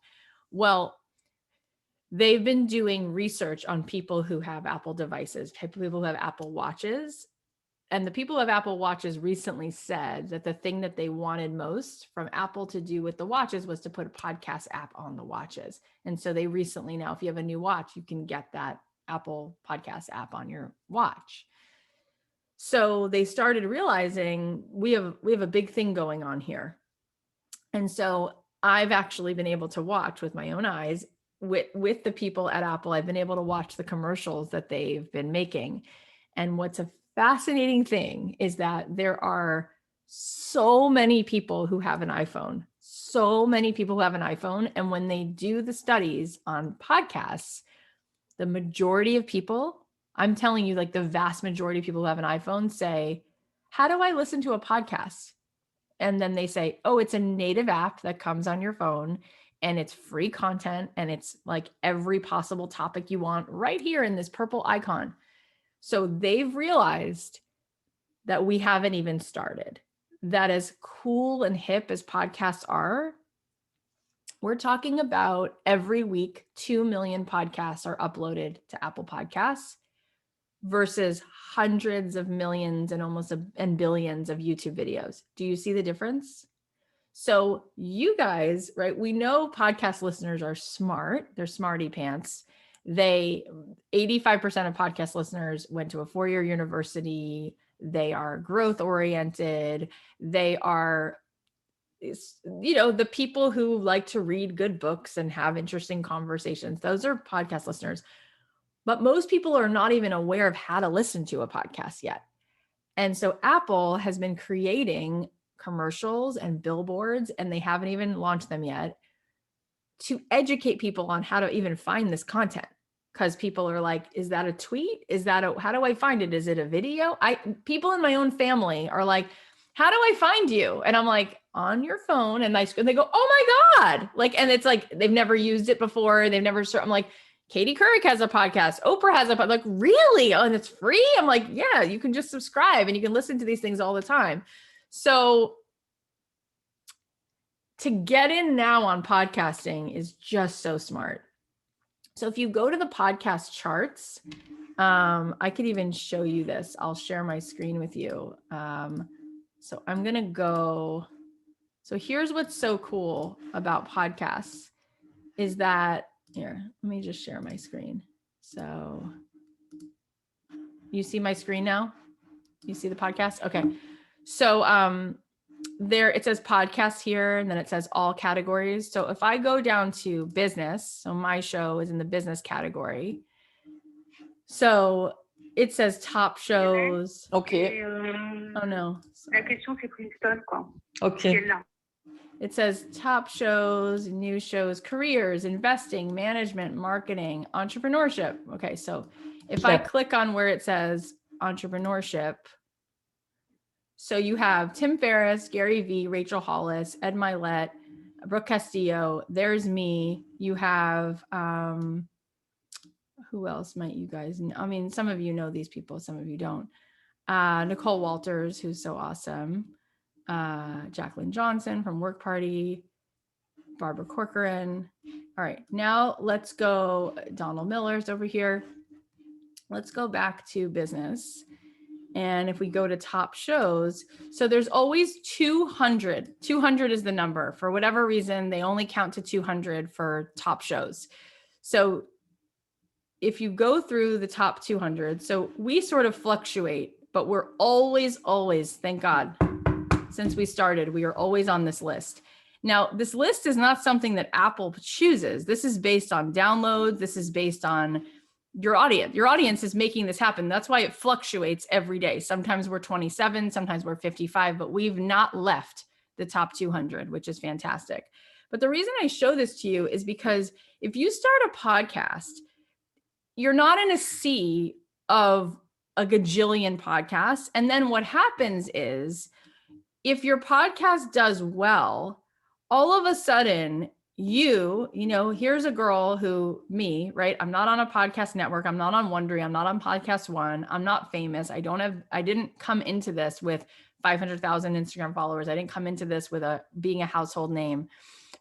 [SPEAKER 1] Well, they've been doing research on people who have Apple devices, people who have Apple Watches. And the people who have Apple Watches recently said that the thing that they wanted most from Apple to do with the watches was to put a podcast app on the watches. And so they recently, now, if you have a new watch, you can get that Apple Podcast app on your watch. So they started realizing we have a big thing going on here. And so I've actually been able to watch with my own eyes with the people at Apple. I've been able to watch the commercials that they've been making. And what's a fascinating thing is that there are so many people who have an iPhone, And when they do the studies on podcasts, the majority of people, I'm telling you, like the vast majority of people who have an iPhone say, how do I listen to a podcast? And then they say, oh, it's a native app that comes on your phone, and it's free content, and it's like every possible topic you want right here in this purple icon. So they've realized that we haven't even started. That as cool and hip as podcasts are, we're talking about every week, 2 million podcasts are uploaded to Apple Podcasts versus hundreds of millions and almost and billions of YouTube videos. Do you see the difference? So you guys, right? We know podcast listeners are smart. They're smarty pants. 85% of podcast listeners went to a 4-year university. They are growth oriented. They are, the people who like to read good books and have interesting conversations. Those are podcast listeners. But most people are not even aware of how to listen to a podcast yet. And so Apple has been creating commercials and billboards, and they haven't even launched them yet, to educate people on how to even find this content. Because people are like, is that a tweet? How do I find it? Is it a video? People in my own family are like, how do I find you? And I'm like, on your phone. And they go, oh my God. Like, and it's like, they've never used it before. I'm like, Katie Couric has a podcast. Oprah has a podcast. Like, really? Oh, and it's free? I'm like, yeah, you can just subscribe and you can listen to these things all the time. So to get in now on podcasting is just so smart. So if you go to the podcast charts, I could even show you this. I'll share my screen with you. So I'm going to go. So here's what's so cool about podcasts is that, here, let me just share my screen. So you see my screen now? You see the podcast? Okay. So there it says podcast here, and then it says all categories. So if I go down to business, so my show is in the business category. So it says top shows.
[SPEAKER 2] Okay.
[SPEAKER 1] Oh no.
[SPEAKER 3] La question c'est Princeton quoi.
[SPEAKER 2] Okay.
[SPEAKER 1] It says top shows, news shows, careers, investing, management, marketing, entrepreneurship. Okay, so if I click on where it says entrepreneurship, so you have Tim Ferriss, Gary Vee, Rachel Hollis, Ed Milet, Brooke Castillo, there's me. You have, who else might you guys know? I mean, some of you know these people, some of you don't. Nicole Walters, who's so awesome. Jacqueline Johnson from Work Party. Barbara Corcoran. All right, now let's go. Donald Miller's over here. Let's go back to business. And if we go to top shows, so there's always 200. 200 is the number. For whatever reason, they only count to 200 for top shows. So if you go through the top 200, so we sort of fluctuate, but we're always, thank God, since we started, we are always on this list. Now, this list is not something that Apple chooses. This is based on downloads. This is based on your audience. Your audience is making this happen. That's why it fluctuates every day. Sometimes we're 27, sometimes we're 55, but we've not left the top 200, which is fantastic. But the reason I show this to you is because if you start a podcast, you're not in a sea of a gajillion podcasts. And then what happens is, if your podcast does well, all of a sudden you know, here's a girl who, me, right? I'm not on a podcast network. I'm not on Wondery. I'm not on Podcast One. I'm not famous. I didn't come into this with 500,000 Instagram followers. I didn't come into this with being a household name.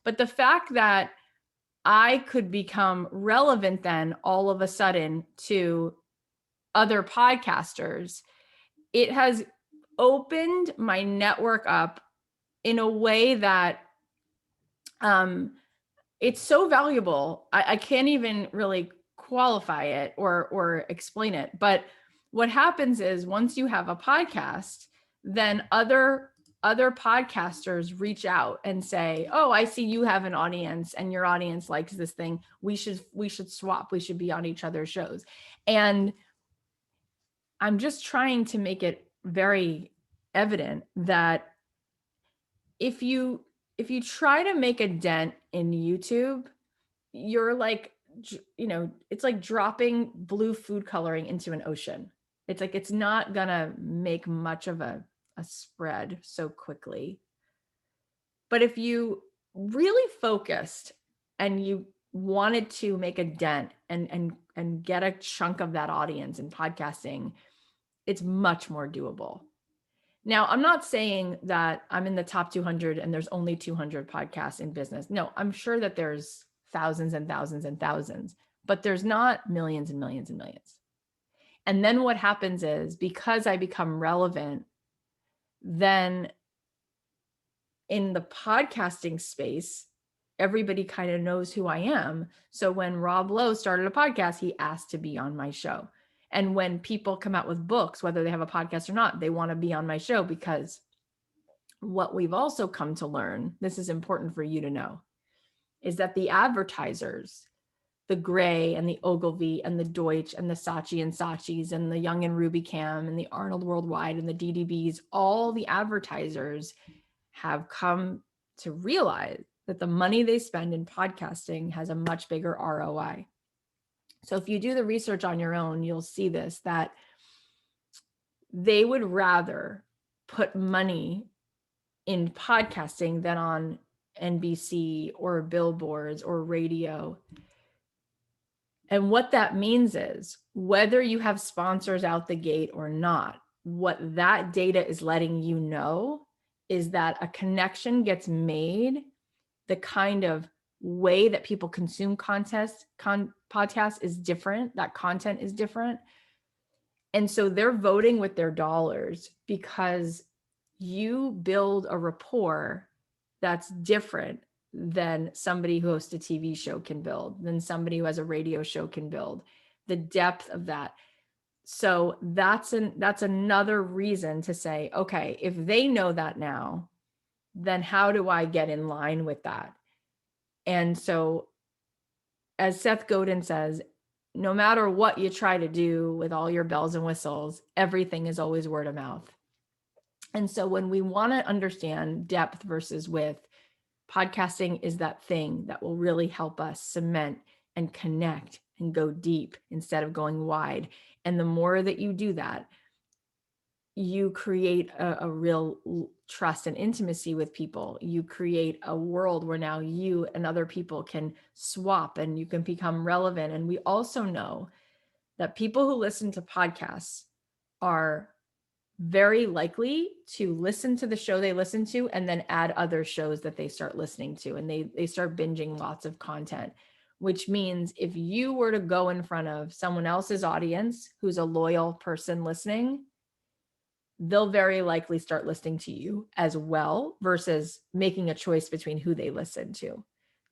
[SPEAKER 1] But the fact that I could become relevant then all of a sudden to other podcasters, it has opened my network up in a way that it's so valuable. I can't even really qualify it or explain it. But what happens is, once you have a podcast, then other podcasters reach out and say, oh, I see you have an audience and your audience likes this thing. We should swap. We should be on each other's shows. And I'm just trying to make it very evident that if you try to make a dent in YouTube, you're like, you know, it's like dropping blue food coloring into an ocean. It's like, it's not gonna make much of a spread so quickly. But if you really focused and you wanted to make a dent and get a chunk of that audience in podcasting, it's much more doable. Now, I'm not saying that I'm in the top 200 and there's only 200 podcasts in business. No, I'm sure that there's thousands and thousands and thousands, but there's not millions and millions and millions. And then what happens is, because I become relevant, then in the podcasting space, everybody kind of knows who I am. So when Rob Lowe started a podcast, he asked to be on my show. And when people come out with books, whether they have a podcast or not, they want to be on my show, because what we've also come to learn, this is important for you to know, is that the advertisers, the Gray and the Ogilvy and the Deutsch and the Saatchi and Saatchis and the Young and Rubicam and the Arnold Worldwide and the DDBs, all the advertisers have come to realize that the money they spend in podcasting has a much bigger ROI. So if you do the research on your own, you'll see this, that they would rather put money in podcasting than on NBC or billboards or radio. And what that means is, whether you have sponsors out the gate or not, what that data is letting you know is that a connection gets made. The kind of way that people consume podcasts is different. That content is different. And so they're voting with their dollars, because you build a rapport that's different than somebody who hosts a TV show can build, than somebody who has a radio show can build, the depth of that. So that's another reason to say, okay, if they know that now, then how do I get in line with that? And so, as Seth Godin says, no matter what you try to do with all your bells and whistles, everything is always word of mouth. And so when we want to understand depth versus width, podcasting is that thing that will really help us cement and connect and go deep instead of going wide. And the more that you do that, you create a real trust and intimacy with people. You create a world where now you and other people can swap and you can become relevant. And we also know that people who listen to podcasts are very likely to listen to the show they listen to and then add other shows that they start listening to, and they start binging lots of content, which means if you were to go in front of someone else's audience who's a loyal person listening, they'll very likely start listening to you as well versus making a choice between who they listen to.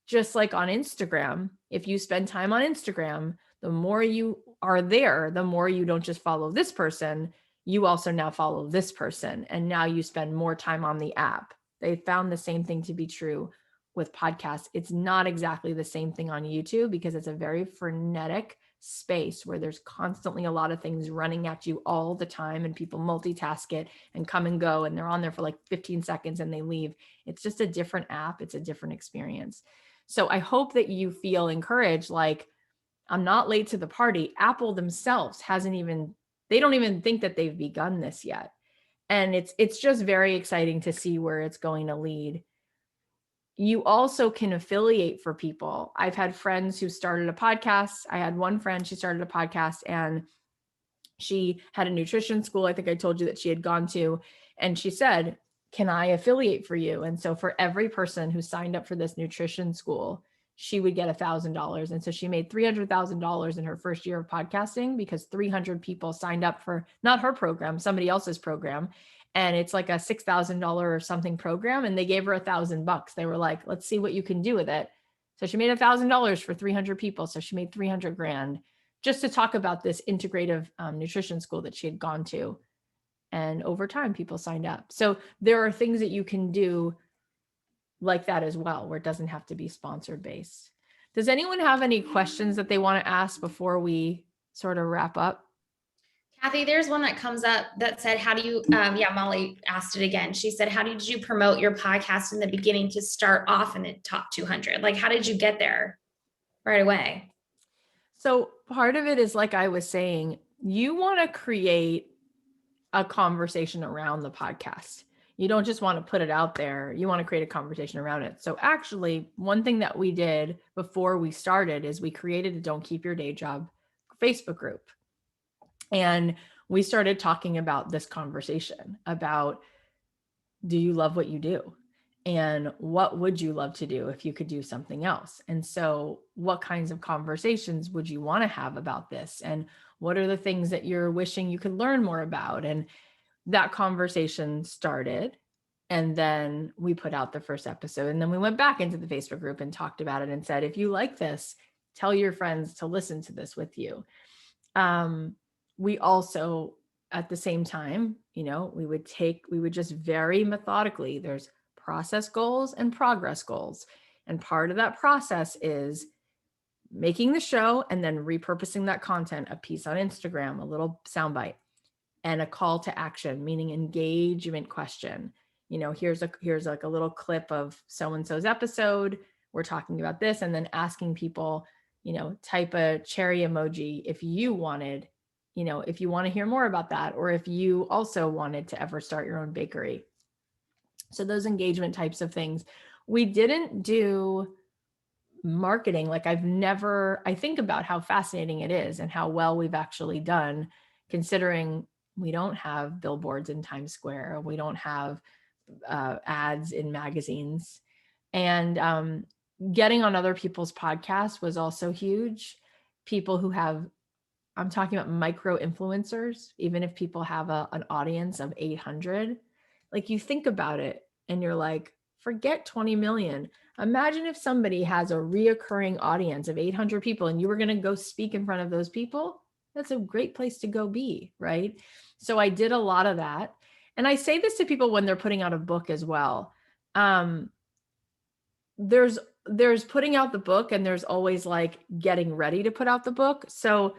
[SPEAKER 1] Just like on Instagram, if you spend time on Instagram, the more you are there, the more you don't just follow this person, you also now follow this person. And now you spend more time on the app. They found the same thing to be true with podcasts. It's not exactly the same thing on YouTube because it's a very frenetic space where there's constantly a lot of things running at you all the time, and people multitask it and come and go, and they're on there for like 15 seconds and they leave. It's just a different app. It's a different experience. So I hope that you feel encouraged, like, I'm not late to the party. Apple themselves they don't even think that they've begun this yet. And it's just very exciting to see where it's going to lead. You also can affiliate for people. I've had friends who started a podcast. I had one friend, she started a podcast and she had a nutrition school. I think I told you that she had gone to, and she said, can I affiliate for you? And so for every person who signed up for this nutrition school, she would get $1,000. And so she made $300,000 in her first year of podcasting because 300 people signed up for not her program, somebody else's program. And it's like a $6,000 or something program. And they gave her $1,000. They were like, let's see what you can do with it. So she made $1,000 for 300 people. So she made 300 grand just to talk about this integrative nutrition school that she had gone to. And over time, people signed up. So there are things that you can do like that as well, where it doesn't have to be sponsored based. Does anyone have any questions that they want to ask before we sort of wrap up?
[SPEAKER 2] Kathy, there's one that comes up that said, how do you, Molly asked it again. She said, how did you promote your podcast in the beginning to start off in the top 200? Like, how did you get there right away?
[SPEAKER 1] So part of it is, like I was saying, you want to create a conversation around the podcast. You don't just want to put it out there. You want to create a conversation around it. So actually, one thing that we did before we started is we created a Don't Keep Your Day Job Facebook group. And we started talking about this conversation about, do you love what you do? And what would you love to do if you could do something else? And so what kinds of conversations would you want to have about this? And what are the things that you're wishing you could learn more about? And that conversation started. And then we put out the first episode. And then we went back into the Facebook group and talked about it and said, if you like this, tell your friends to listen to this with you. We also, at the same time, we would just very methodically, there's process goals and progress goals. And part of that process is making the show and then repurposing that content, a piece on Instagram, a little soundbite, and a call to action, meaning engagement question. Here's like a little clip of so-and-so's episode. We're talking about this, and then asking people, type a cherry emoji if you want to hear more about that, or if you also wanted to ever start your own bakery. So those engagement types of things. We didn't do marketing. Like I think about how fascinating it is and how well we've actually done, considering we don't have billboards in Times Square. We don't have ads in magazines. And getting on other people's podcasts was also huge. People who I'm talking about micro influencers, even if people have an audience of 800, like you think about it and you're like, forget 20 million. Imagine if somebody has a reoccurring audience of 800 people and you were going to go speak in front of those people. That's a great place to go be, right? So I did a lot of that. And I say this to people when they're putting out a book as well. There's putting out the book, and there's always like getting ready to put out the book. So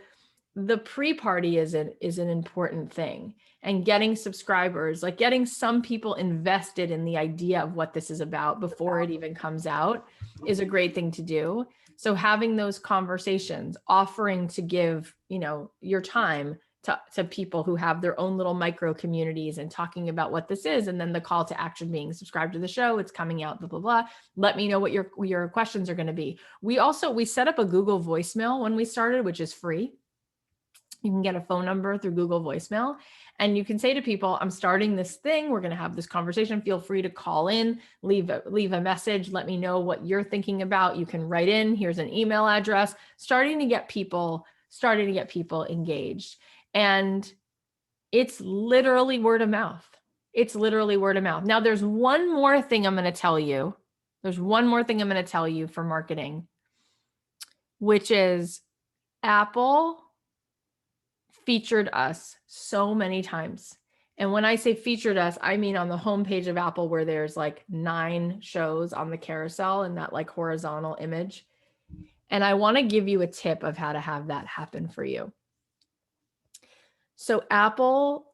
[SPEAKER 1] the pre-party is an important thing, and getting subscribers, like getting some people invested in the idea of what this is about before it even comes out, is a great thing to do. So having those conversations, offering to give, your time, to people who have their own little micro communities and talking about what this is. And then the call to action being subscribe to the show. It's coming out, blah, blah, blah. Let me know what your questions are going to be. We set up a Google voicemail when we started, which is free. You can get a phone number through Google voicemail and you can say to people, I'm starting this thing. We're going to have this conversation. Feel free to call in, leave a message. Let me know what you're thinking about. You can write in, here's an email address, starting to get people engaged. And it's literally word of mouth. It's literally word of mouth. Now there's one more thing I'm going to tell you. There's one more thing I'm going to tell you for marketing, which is Apple featured us so many times. And when I say featured us, I mean on the homepage of Apple where there's like 9 shows on the carousel in that like horizontal image. And I want to give you a tip of how to have that happen for you. So Apple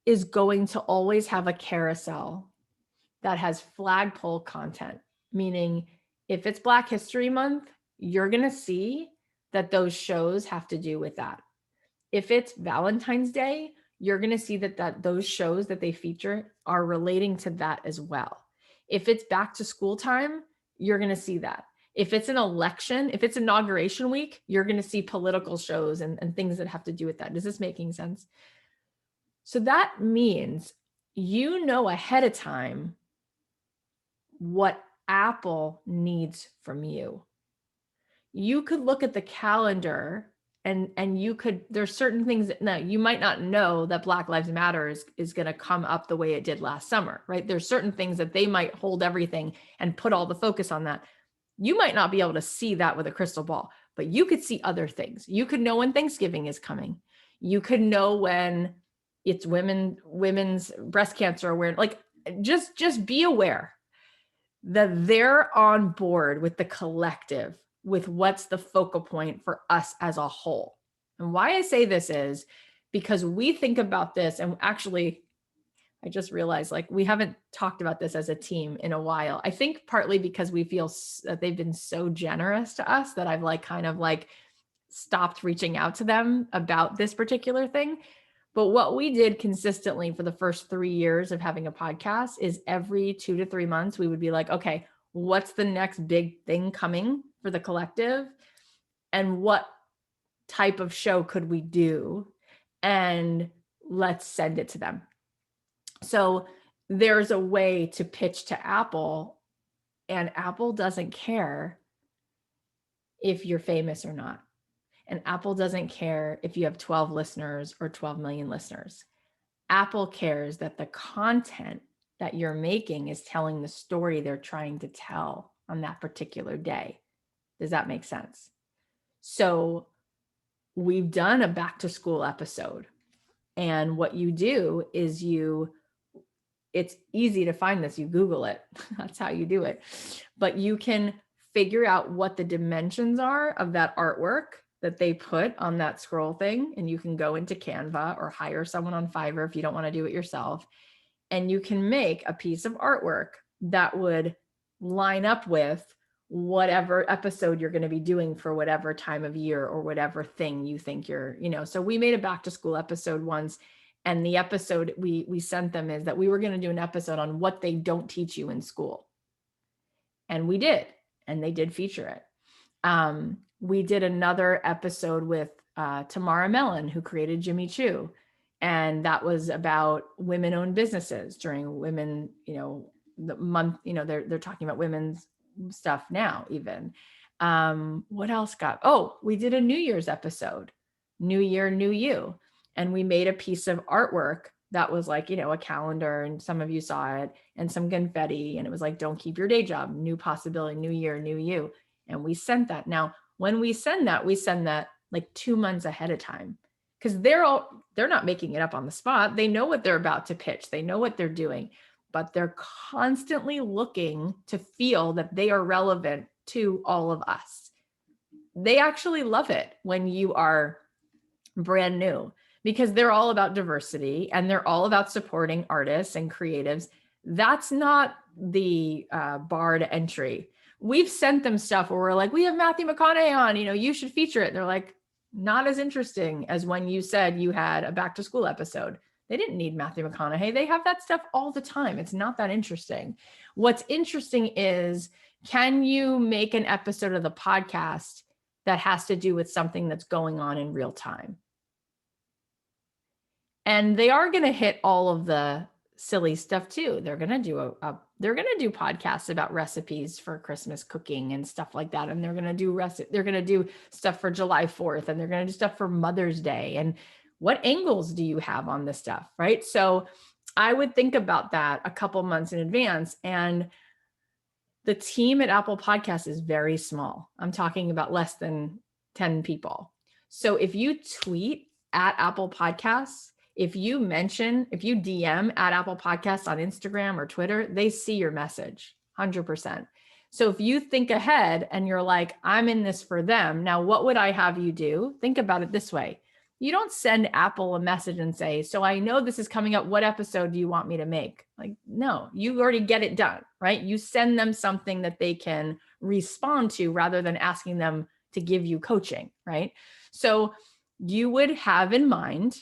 [SPEAKER 1] is going to always have a carousel that has flagpole content, meaning if it's Black History Month, you're going to see that those shows have to do with that. If it's Valentine's Day, you're going to see that those shows that they feature are relating to that as well. If it's back to school time, you're going to see that. If it's an election, if it's inauguration week, you're going to see political shows and things that have to do with that. Is this making sense? So that means you know ahead of time what Apple needs from you. You could look at the calendar and you could, there's certain things that now you might not know that Black Lives Matter is going to come up the way it did last summer, right? There's certain things that they might hold everything and put all the focus on that. You might not be able to see that with a crystal ball, but you could see other things. You could know when Thanksgiving is coming. You could know when it's women's breast cancer awareness. Like just be aware that they're on board with the collective, with what's the focal point for us as a whole. And why I say this is because we think about this, and actually, I just realized like we haven't talked about this as a team in a while. I think partly because we feel that they've been so generous to us that I've like kind of like stopped reaching out to them about this particular thing. But what we did consistently for the first 3 years of having a podcast is every 2 to 3 months, we would be like, okay, what's the next big thing coming for the collective? And what type of show could we do? And let's send it to them. So there's a way to pitch to Apple, and Apple doesn't care if you're famous or not. And Apple doesn't care if you have 12 listeners or 12 million listeners. Apple cares that the content that you're making is telling the story they're trying to tell on that particular day. Does that make sense? So we've done a back to school episode. And what you do is it's easy to find this. You Google it. That's how you do it. But you can figure out what the dimensions are of that artwork that they put on that scroll thing. And you can go into Canva or hire someone on Fiverr if you don't want to do it yourself. And you can make a piece of artwork that would line up with whatever episode you're going to be doing for whatever time of year or whatever thing you think so we made a back to school episode once. And the episode we sent them is that we were going to do an episode on what they don't teach you in school. And we did, and they did feature it. We did another episode with Tamara Mellon, who created Jimmy Choo. And that was about women-owned businesses during women, the month, they're talking about women's stuff now even. What else we did a New Year's episode, New Year, New You. And we made a piece of artwork that was like, a calendar, and some of you saw it, and some confetti. And it was like, don't keep your day job, new possibility, new year, new you. And we sent that. Now, when we send that like 2 months ahead of time, because they're not making it up on the spot. They know what they're about to pitch. They know what they're doing, but they're constantly looking to feel that they are relevant to all of us. They actually love it when you are brand new, because they're all about diversity and they're all about supporting artists and creatives. That's not the bar to entry. We've sent them stuff where we're like, we have Matthew McConaughey on, you should feature it. And they're like, Not as interesting as when you said you had a back to school episode. They didn't need Matthew McConaughey. They have that stuff all the time. It's not that interesting. What's interesting is, can you make an episode of the podcast that has to do with something that's going on in real time? And they are going to hit all of the silly stuff too. They're going to do they're going to do podcasts about recipes for Christmas cooking and stuff like that. And they're going to do stuff for July 4th, and they're going to do stuff for Mother's Day. And what angles do you have on this stuff? Right. So I would think about that a couple months in advance. And the team at Apple Podcasts is very small. I'm talking about less than 10 people. So if you tweet at Apple Podcasts, if you DM at Apple Podcasts on Instagram or Twitter, they see your message 100%. So if you think ahead and you're like, I'm in this for them. Now, what would I have you do? Think about it this way. You don't send Apple a message and say, so I know this is coming up. What episode do you want me to make? Like, no, you already get it done, right? You send them something that they can respond to rather than asking them to give you coaching, right? So you would have in mind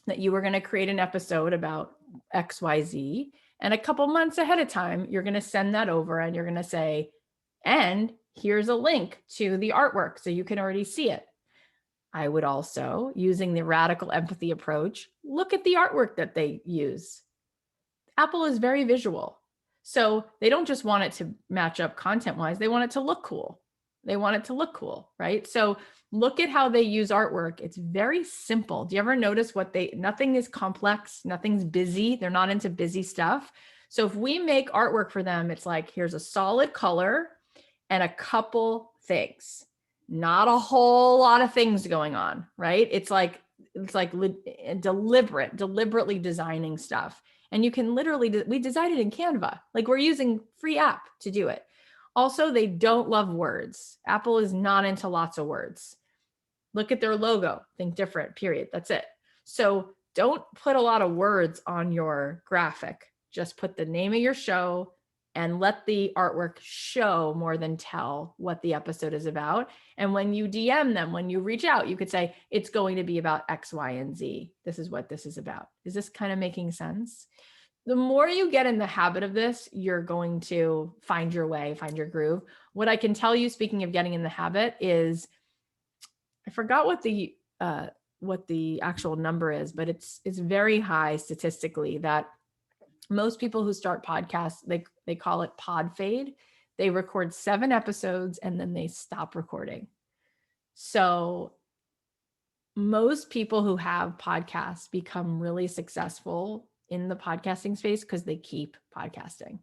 [SPEAKER 1] that you were going to create an episode about XYZ. And a couple months ahead of time, you're going to send that over and you're going to say, and here's a link to the artwork so you can already see it. I would also, using the radical empathy approach, look at the artwork that they use. Apple is very visual. So they don't just want it to match up content-wise, they want it to look cool. Right? So look at how they use artwork. It's very simple. Do you ever notice nothing is complex, nothing's busy. They're not into busy stuff. So if we make artwork for them, it's like, here's a solid color and a couple things. Not a whole lot of things going on, right? It's like deliberately designing stuff. And you can we designed it in Canva. Like, we're using free app to do it. Also, they don't love words. Apple is not into lots of words. Look at their logo, think different, period. That's it. So don't put a lot of words on your graphic. Just put the name of your show and let the artwork show more than tell what the episode is about. And when you DM them, when you reach out, you could say, it's going to be about X, Y, and Z. This is what this is about. Is this kind of making sense? The more you get in the habit of this, you're going to find your way, find your groove. What I can tell you, speaking of getting in the habit, is I forgot what the actual number is, but it's very high statistically that most people who start podcasts, they call it pod fade. They record 7 episodes and then they stop recording. So most people who have podcasts become really successful in the podcasting space because they keep podcasting.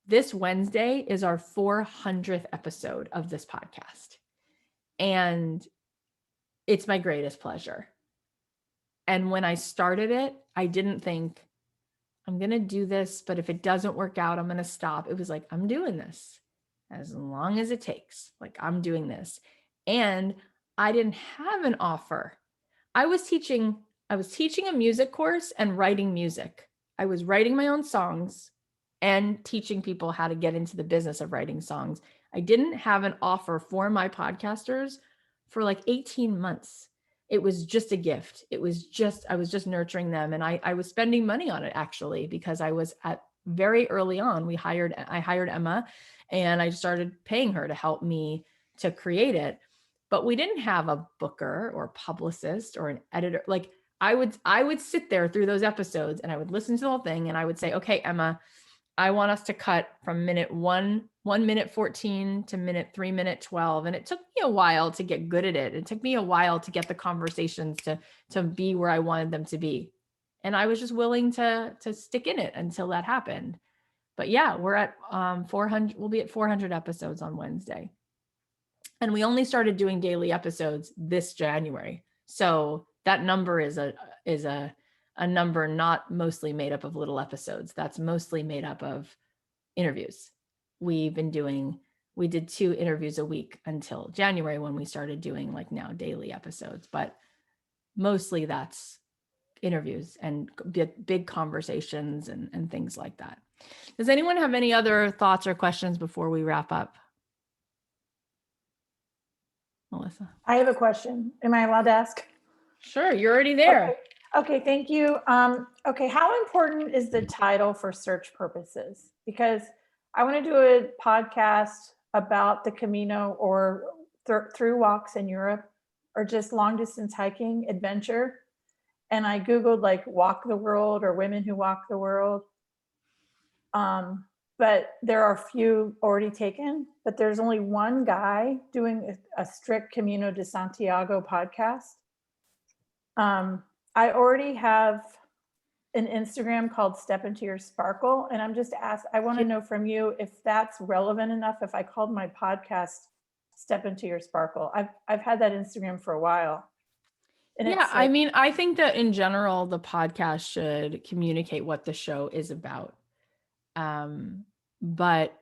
[SPEAKER 1] This Wednesday is our 400th episode of this podcast. And it's my greatest pleasure. And when I started it, I didn't think, I'm going to do this, but if it doesn't work out, I'm going to stop. It was like, I'm doing this as long as it takes. Like, I'm doing this. And I didn't have an offer. I was teaching a music course and writing music. I was writing my own songs and teaching people how to get into the business of writing songs. I didn't have an offer for my podcasters for like 18 months. It was just a gift. I was just nurturing them. And I was spending money on it actually, because I was very early on, I hired Emma and I started paying her to help me to create it. But we didn't have a booker or publicist or an editor. Like, I would sit there through those episodes and I would listen to the whole thing and I would say, okay, Emma, I want us to cut from minute 1 minute 14 to 3 minute 12. And it took me a while to get good at it. It took me a while to get the conversations to be where I wanted them to be. And I was just willing to stick in it until that happened. But yeah, we're at 400. We'll be at 400 episodes on Wednesday. And we only started doing daily episodes this January. So that number is a number not mostly made up of little episodes. That's mostly made up of interviews. We did 2 interviews a week until January when we started doing like now daily episodes, but mostly that's interviews and big conversations and things like that. Does anyone have any other thoughts or questions before we wrap up? Melissa.
[SPEAKER 4] I have a question. Am I allowed to ask?
[SPEAKER 1] Sure, you're already there.
[SPEAKER 4] Okay, thank you. Okay, how important is the title for search purposes? Because I want to do a podcast about the Camino or through walks in Europe or just long distance hiking adventure. And I Googled like walk the world or women who walk the world. But there are few already taken, but there's only one guy doing a strict Camino de Santiago podcast. I already have an Instagram called Step Into Your Sparkle. And I'm just I want to know from you if that's relevant enough if I called my podcast Step Into Your Sparkle. I've had that Instagram for a while. And
[SPEAKER 1] yeah, I mean, I think that in general, the podcast should communicate what the show is about. But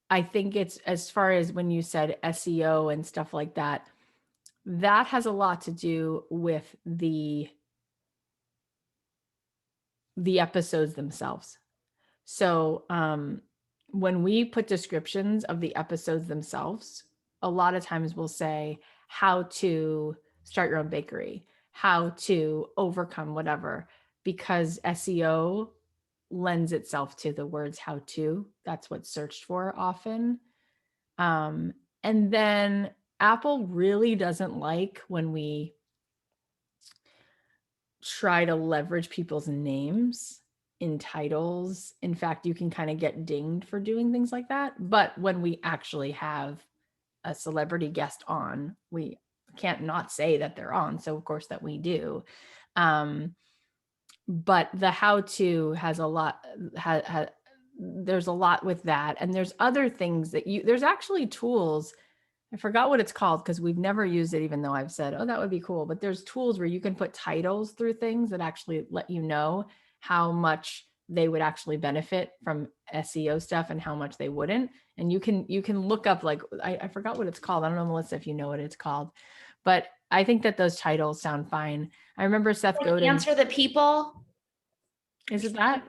[SPEAKER 1] I think it's, as far as when you said SEO and stuff like that, that has a lot to do with the episodes themselves. So when we put descriptions of the episodes themselves, a lot of times we'll say how to start your own bakery, how to overcome whatever, because SEO lends itself to the words how to. That's what's searched for often. And then Apple really doesn't like when we try to leverage people's names in titles. In fact, you can kind of get dinged for doing things like that. But when we actually have a celebrity guest on, we can't not say that they're on. So of course that we do. But the how to has a lot, there's a lot with that. And there's other things that there's actually tools. I forgot what it's called because we've never used it, even though I've said, oh, that would be cool. But there's tools where you can put titles through things that actually let you know how much they would actually benefit from SEO stuff and how much they wouldn't. And you can look up, like, I forgot what it's called. I don't know, Melissa, if you know what it's called, but I think that those titles sound fine. I remember Seth Godin.
[SPEAKER 2] Answer the people.
[SPEAKER 1] Is it that?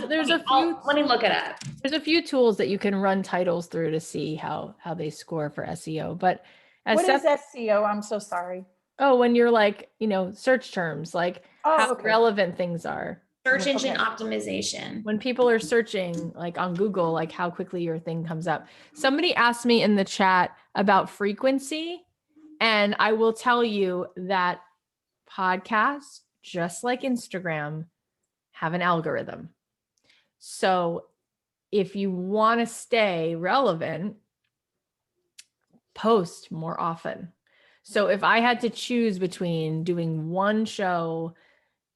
[SPEAKER 1] There's a few.
[SPEAKER 2] Let me look it up.
[SPEAKER 1] There's a few tools that you can run titles through to see how they score for SEO. But
[SPEAKER 4] what is SEO? I'm so sorry.
[SPEAKER 1] Oh, when you're like, search terms, like how relevant things are.
[SPEAKER 2] Search engine optimization.
[SPEAKER 1] When people are searching like on Google, like how quickly your thing comes up. Somebody asked me in the chat about frequency. And I will tell you that podcasts, just like Instagram, have an algorithm. So if you want to stay relevant, post more often. So if I had to choose between doing one show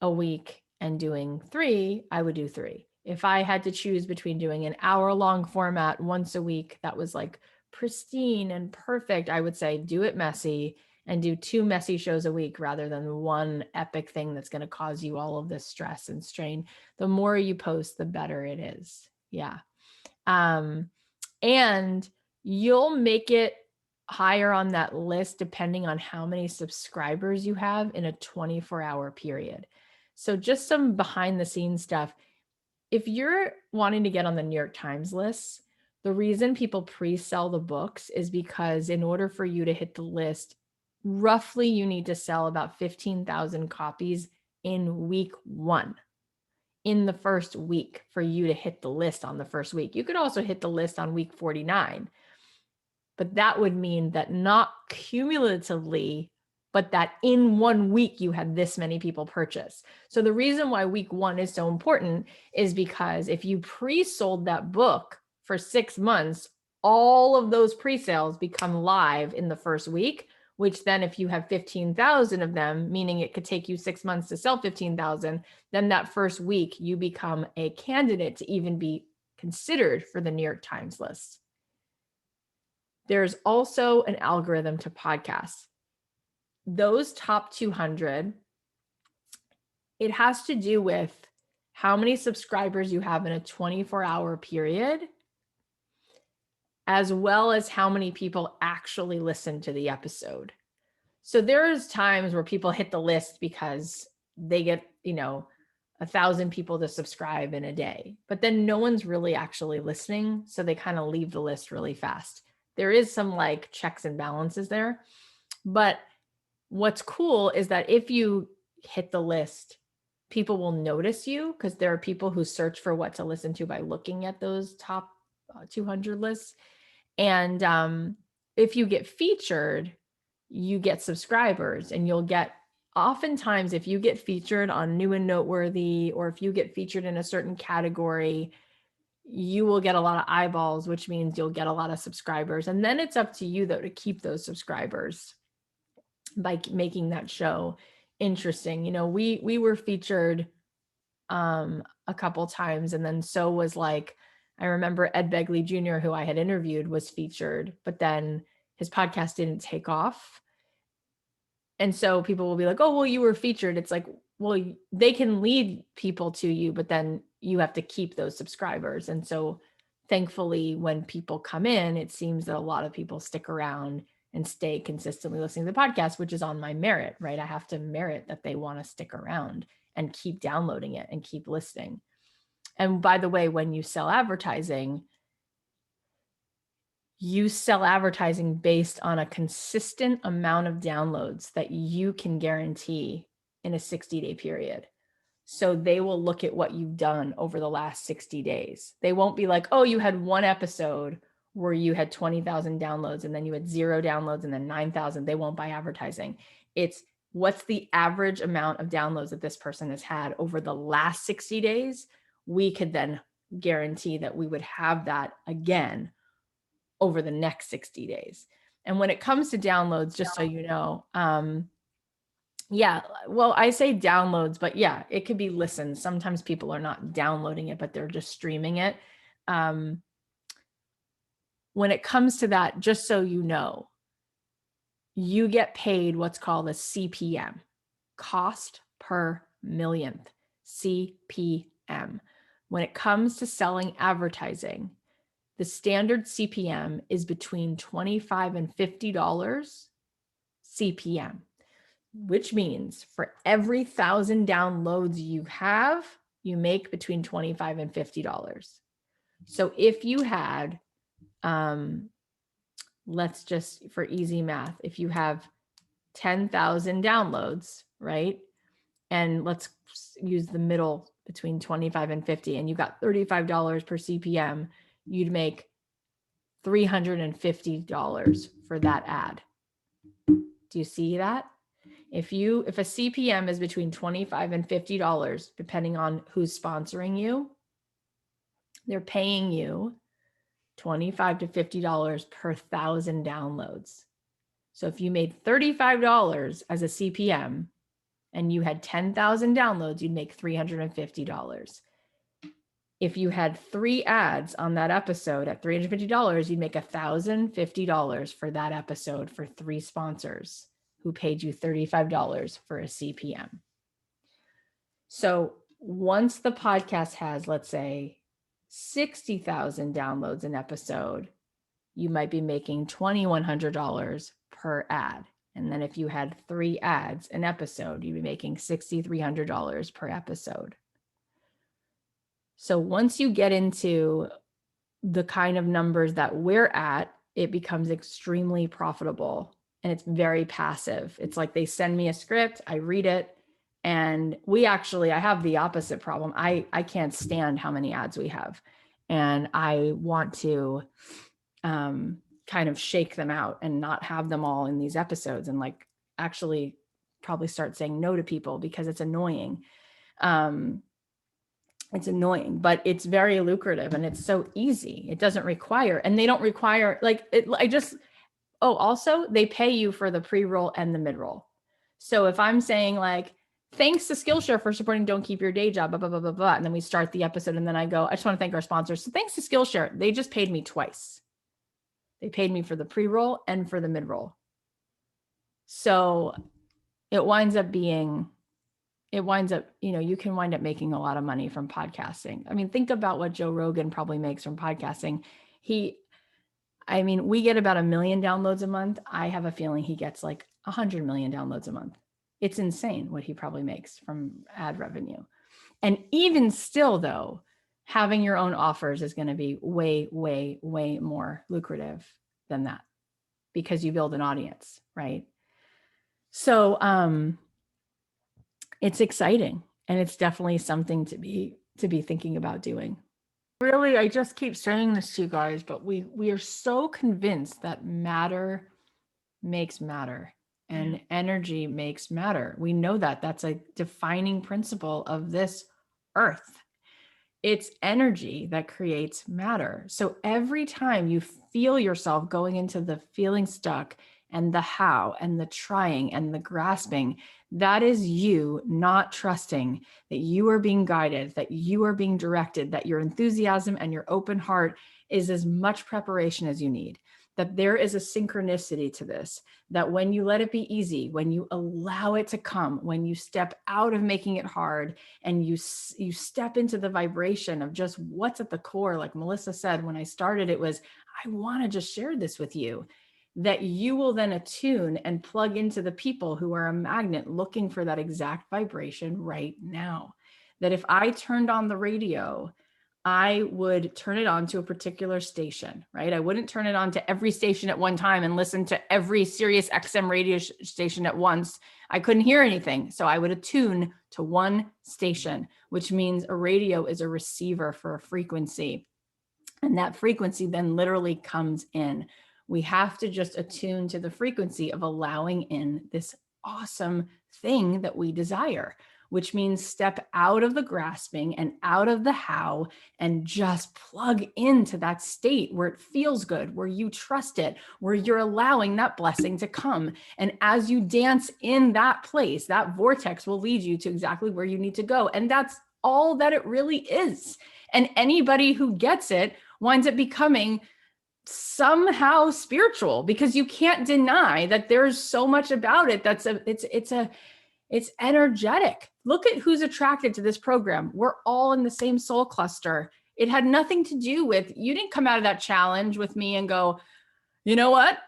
[SPEAKER 1] a week and doing 3, I would do 3. If I had to choose between doing an hour-long format once a week that was like pristine and perfect, I would say do it messy and do 2 messy shows a week rather than one epic thing that's going to cause you all of this stress and strain. The more you post, the better it is. Yeah. And you'll make it higher on that list depending on how many subscribers you have in a 24-hour period. So just some behind the scenes stuff. If you're wanting to get on the New York Times lists, the reason people pre-sell the books is because in order for you to hit the list, roughly you need to sell about 15,000 copies in week 1. In the first week for you to hit the list on the first week. You could also hit the list on week 49, but that would mean that not cumulatively, but that in 1 week you had this many people purchase. So the reason why week 1 is so important is because if you pre-sold that book for 6 months, all of those pre-sales become live in the first week, which then if you have 15,000 of them, meaning it could take you 6 months to sell 15,000, then that first week you become a candidate to even be considered for the New York Times list. There's also an algorithm to podcasts. Those top 200, it has to do with how many subscribers you have in a 24-hour period, as well as how many people actually listen to the episode. So there's times where people hit the list because they get, 1,000 people to subscribe in a day, but then no one's really actually listening. So they kind of leave the list really fast. there is some like checks and balances there. But what's cool is that if you hit the list, people will notice you, because there are people who search for what to listen to by looking at those top 200 lists. And if you get featured, you get subscribers, and you'll get, oftentimes if you get featured on New and Noteworthy, or if you get featured in a certain category, you will get a lot of eyeballs, which means you'll get a lot of subscribers. And then it's up to you though to keep those subscribers by making that show interesting. We were featured a couple times, and then so was like, I remember Ed Begley Jr., who I had interviewed, was featured, but then his podcast didn't take off. And so people will be like, oh, well, you were featured. It's like, well, they can lead people to you, but then you have to keep those subscribers. And so thankfully, when people come in, it seems that a lot of people stick around and stay consistently listening to the podcast, which is on my merit, right? I have to merit that they want to stick around and keep downloading it and keep listening. And by the way, when you sell advertising based on a consistent amount of downloads that you can guarantee in a 60-day period. So they will look at what you've done over the last 60 days. They won't be like, oh, you had one episode where you had 20,000 downloads and then you had 0 downloads and then 9,000. They won't buy advertising. It's what's the average amount of downloads that this person has had over the last 60 days. We could then guarantee that we would have that again over the next 60 days. And when it comes to downloads, just so you know, well, I say downloads, but yeah, it could be listens. Sometimes people are not downloading it, but they're just streaming it. When it comes to that, just so you know, you get paid what's called a CPM, cost per millionth, CPM. When it comes to selling advertising, the standard CPM is between $25 and $50 CPM, which means for every 1,000 downloads you have, you make between $25 and $50. So if you had, let's just, for easy math, if you have 10,000 downloads, right? And let's use the middle between 25 and 50, and you got $35 per CPM, you'd make $350 for that ad. Do you see that? If a CPM is between $25 and $50, depending on who's sponsoring you, they're paying you $25 to $50 per 1,000 downloads. So if you made $35 as a CPM and you had 10,000 downloads, you'd make $350. If you had 3 ads on that episode at $350, you'd make $1,050 for that episode for 3 sponsors who paid you $35 for a CPM. So once the podcast has, let's say, 60,000 downloads an episode, you might be making $2,100 per ad. And then if you had 3 ads an episode, you'd be making $6,300 per episode. So once you get into the kind of numbers that we're at, it becomes extremely profitable and it's very passive. It's like they send me a script, I read it, and I have the opposite problem. I can't stand how many ads we have. And I want to kind of shake them out and not have them all in these episodes, and like actually probably start saying no to people because it's annoying. It's annoying, but it's very lucrative and it's so easy. It doesn't require, and they don't require also they pay you for the pre-roll and the mid-roll. So if I'm saying like, thanks to Skillshare for supporting Don't Keep Your Day Job, blah, blah, blah, blah, blah. And then we start the episode and then I go, I just want to thank our sponsors. So thanks to Skillshare, they just paid me twice. They paid me for the pre-roll and for the mid-roll. So it winds up, you can wind up making a lot of money from podcasting. I mean, think about what Joe Rogan probably makes from podcasting. We get about 1 million downloads a month. I have a feeling he gets like 100 million downloads a month. It's insane what he probably makes from ad revenue. And even still though, having your own offers is going to be way, way, way more lucrative than that because you build an audience, right? So it's exciting, and it's definitely something to be thinking about doing. Really, I just keep saying this to you guys, but we are so convinced that matter makes matter and energy makes matter. We know that that's a defining principle of this earth. It's energy that creates matter. So every time you feel yourself going into the feeling stuck and the how and the trying and the grasping, that is you not trusting that you are being guided, that you are being directed, that your enthusiasm and your open heart is as much preparation as you need, that there is a synchronicity to this, that when you let it be easy, when you allow it to come, when you step out of making it hard and you step into the vibration of just what's at the core, like Melissa said, when I started, it was, I want to just share this with you, that you will then attune and plug into the people who are a magnet looking for that exact vibration right now. That if I turned on the radio, I would turn it on to a particular station, right? I wouldn't turn it on to every station at one time and listen to every Sirius XM radio station at once. I couldn't hear anything. So I would attune to one station, which means a radio is a receiver for a frequency. And that frequency then literally comes in. We have to just attune to the frequency of allowing in this awesome thing that we desire, which means step out of the grasping and out of the how and just plug into that state where it feels good, where you trust it, where you're allowing that blessing to come. And as you dance in that place, that vortex will lead you to exactly where you need to go. And that's all that it really is. And anybody who gets it winds up becoming somehow spiritual, because you can't deny that there's so much about it that's it's energetic. Look at who's attracted to this program. We're all in the same soul cluster. It had nothing to do with, you didn't come out of that challenge with me and go, you know what?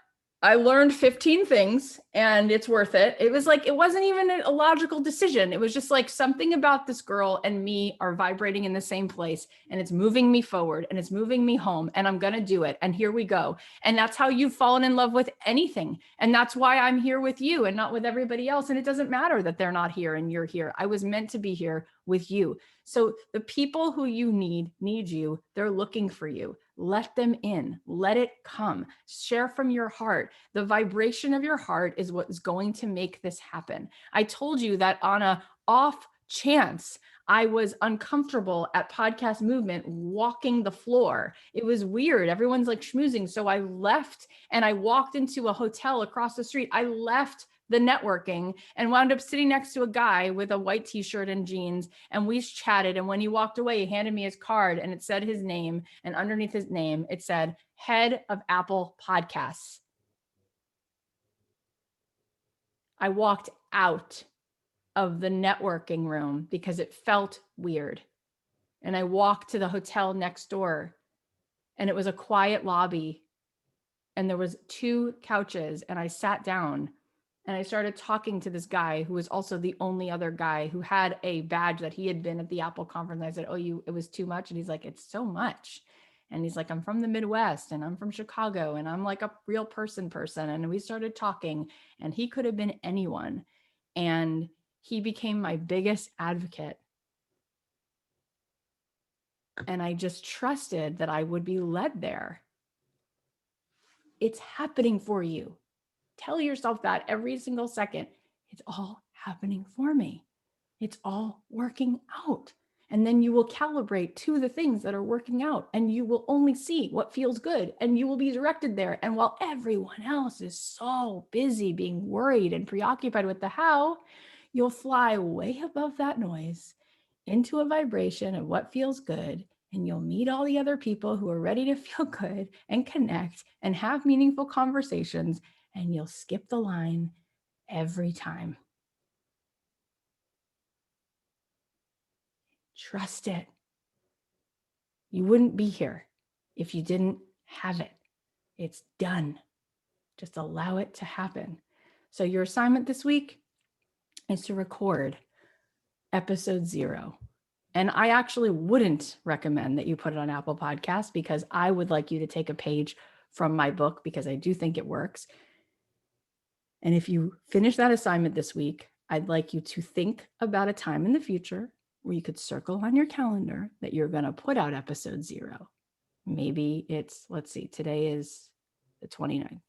[SPEAKER 1] I learned 15 things and it's worth it. It was like, it wasn't even a logical decision. It was just like something about this girl and me are vibrating in the same place, and it's moving me forward and it's moving me home, and I'm going to do it. And here we go. And that's how you've fallen in love with anything. And that's why I'm here with you and not with everybody else. And it doesn't matter that they're not here and you're here. I was meant to be here with you. So the people who you need you. They're looking for you. Let them in. Let it come. Share from your heart. The vibration of your heart is what is going to make this happen. I told you that on a off chance, I was uncomfortable at Podcast Movement walking the floor. It was weird. Everyone's like schmoozing. So I left and I walked into a hotel across the street. I left the networking and wound up sitting next to a guy with a white t-shirt and jeans, and we chatted. And when he walked away, he handed me his card and it said his name, and underneath his name it said head of Apple Podcasts. I walked out of the networking room because it felt weird, and I walked to the hotel next door, and it was a quiet lobby and there was 2 couches, and I sat down and I started talking to this guy who was also the only other guy who had a badge that he had been at the Apple conference. I said, it was too much. And he's like, it's so much. And he's like, I'm from the Midwest and I'm from Chicago and I'm like a real person. And we started talking, and he could have been anyone. And he became my biggest advocate. And I just trusted that I would be led there. It's happening for you. Tell yourself that every single second. It's all happening for me. It's all working out. And then you will calibrate to the things that are working out, and you will only see what feels good, and you will be directed there. And while everyone else is so busy being worried and preoccupied with the how, you'll fly way above that noise into a vibration of what feels good. And you'll meet all the other people who are ready to feel good and connect and have meaningful conversations. And you'll skip the line every time. Trust it. You wouldn't be here if you didn't have it. It's done. Just allow it to happen. So your assignment this week is to record episode 0. And I actually wouldn't recommend that you put it on Apple Podcasts, because I would like you to take a page from my book because I do think it works. And if you finish that assignment this week, I'd like you to think about a time in the future where you could circle on your calendar that you're going to put out episode 0. Maybe it's, let's see, today is the 29th.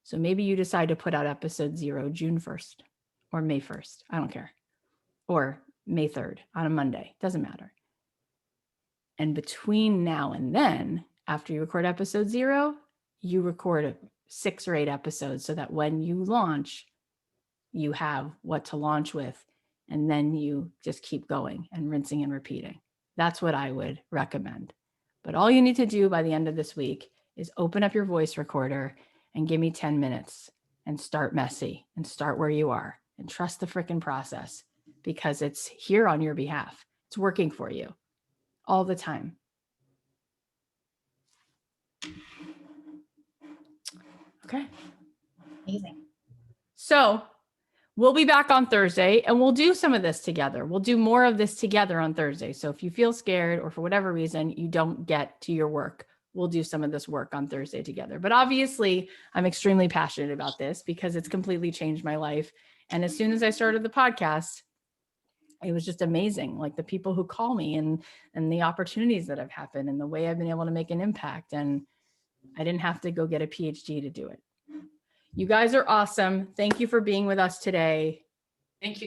[SPEAKER 1] So maybe you decide to put out episode 0 June 1st or May 1st. I don't care. Or May 3rd on a Monday. Doesn't matter. And between now and then, after you record episode 0, you record 6 or 8 episodes so that when you launch, you have what to launch with. And then you just keep going and rinsing and repeating. That's what I would recommend. But all you need to do by the end of this week is open up your voice recorder and give me 10 minutes and start messy and start where you are and trust the freaking process because it's here on your behalf. It's working for you all the time. Okay.
[SPEAKER 2] Amazing.
[SPEAKER 1] So we'll be back on Thursday and we'll do some of this together. We'll do more of this together on Thursday. So if you feel scared or for whatever reason you don't get to your work, we'll do some of this work on Thursday together. But obviously, I'm extremely passionate about this because it's completely changed my life. And as soon as I started the podcast, it was just amazing. Like the people who call me and the opportunities that have happened and the way I've been able to make an impact. And I didn't have to go get a PhD to do it. You guys are awesome. Thank you for being with us today.
[SPEAKER 2] Thank you.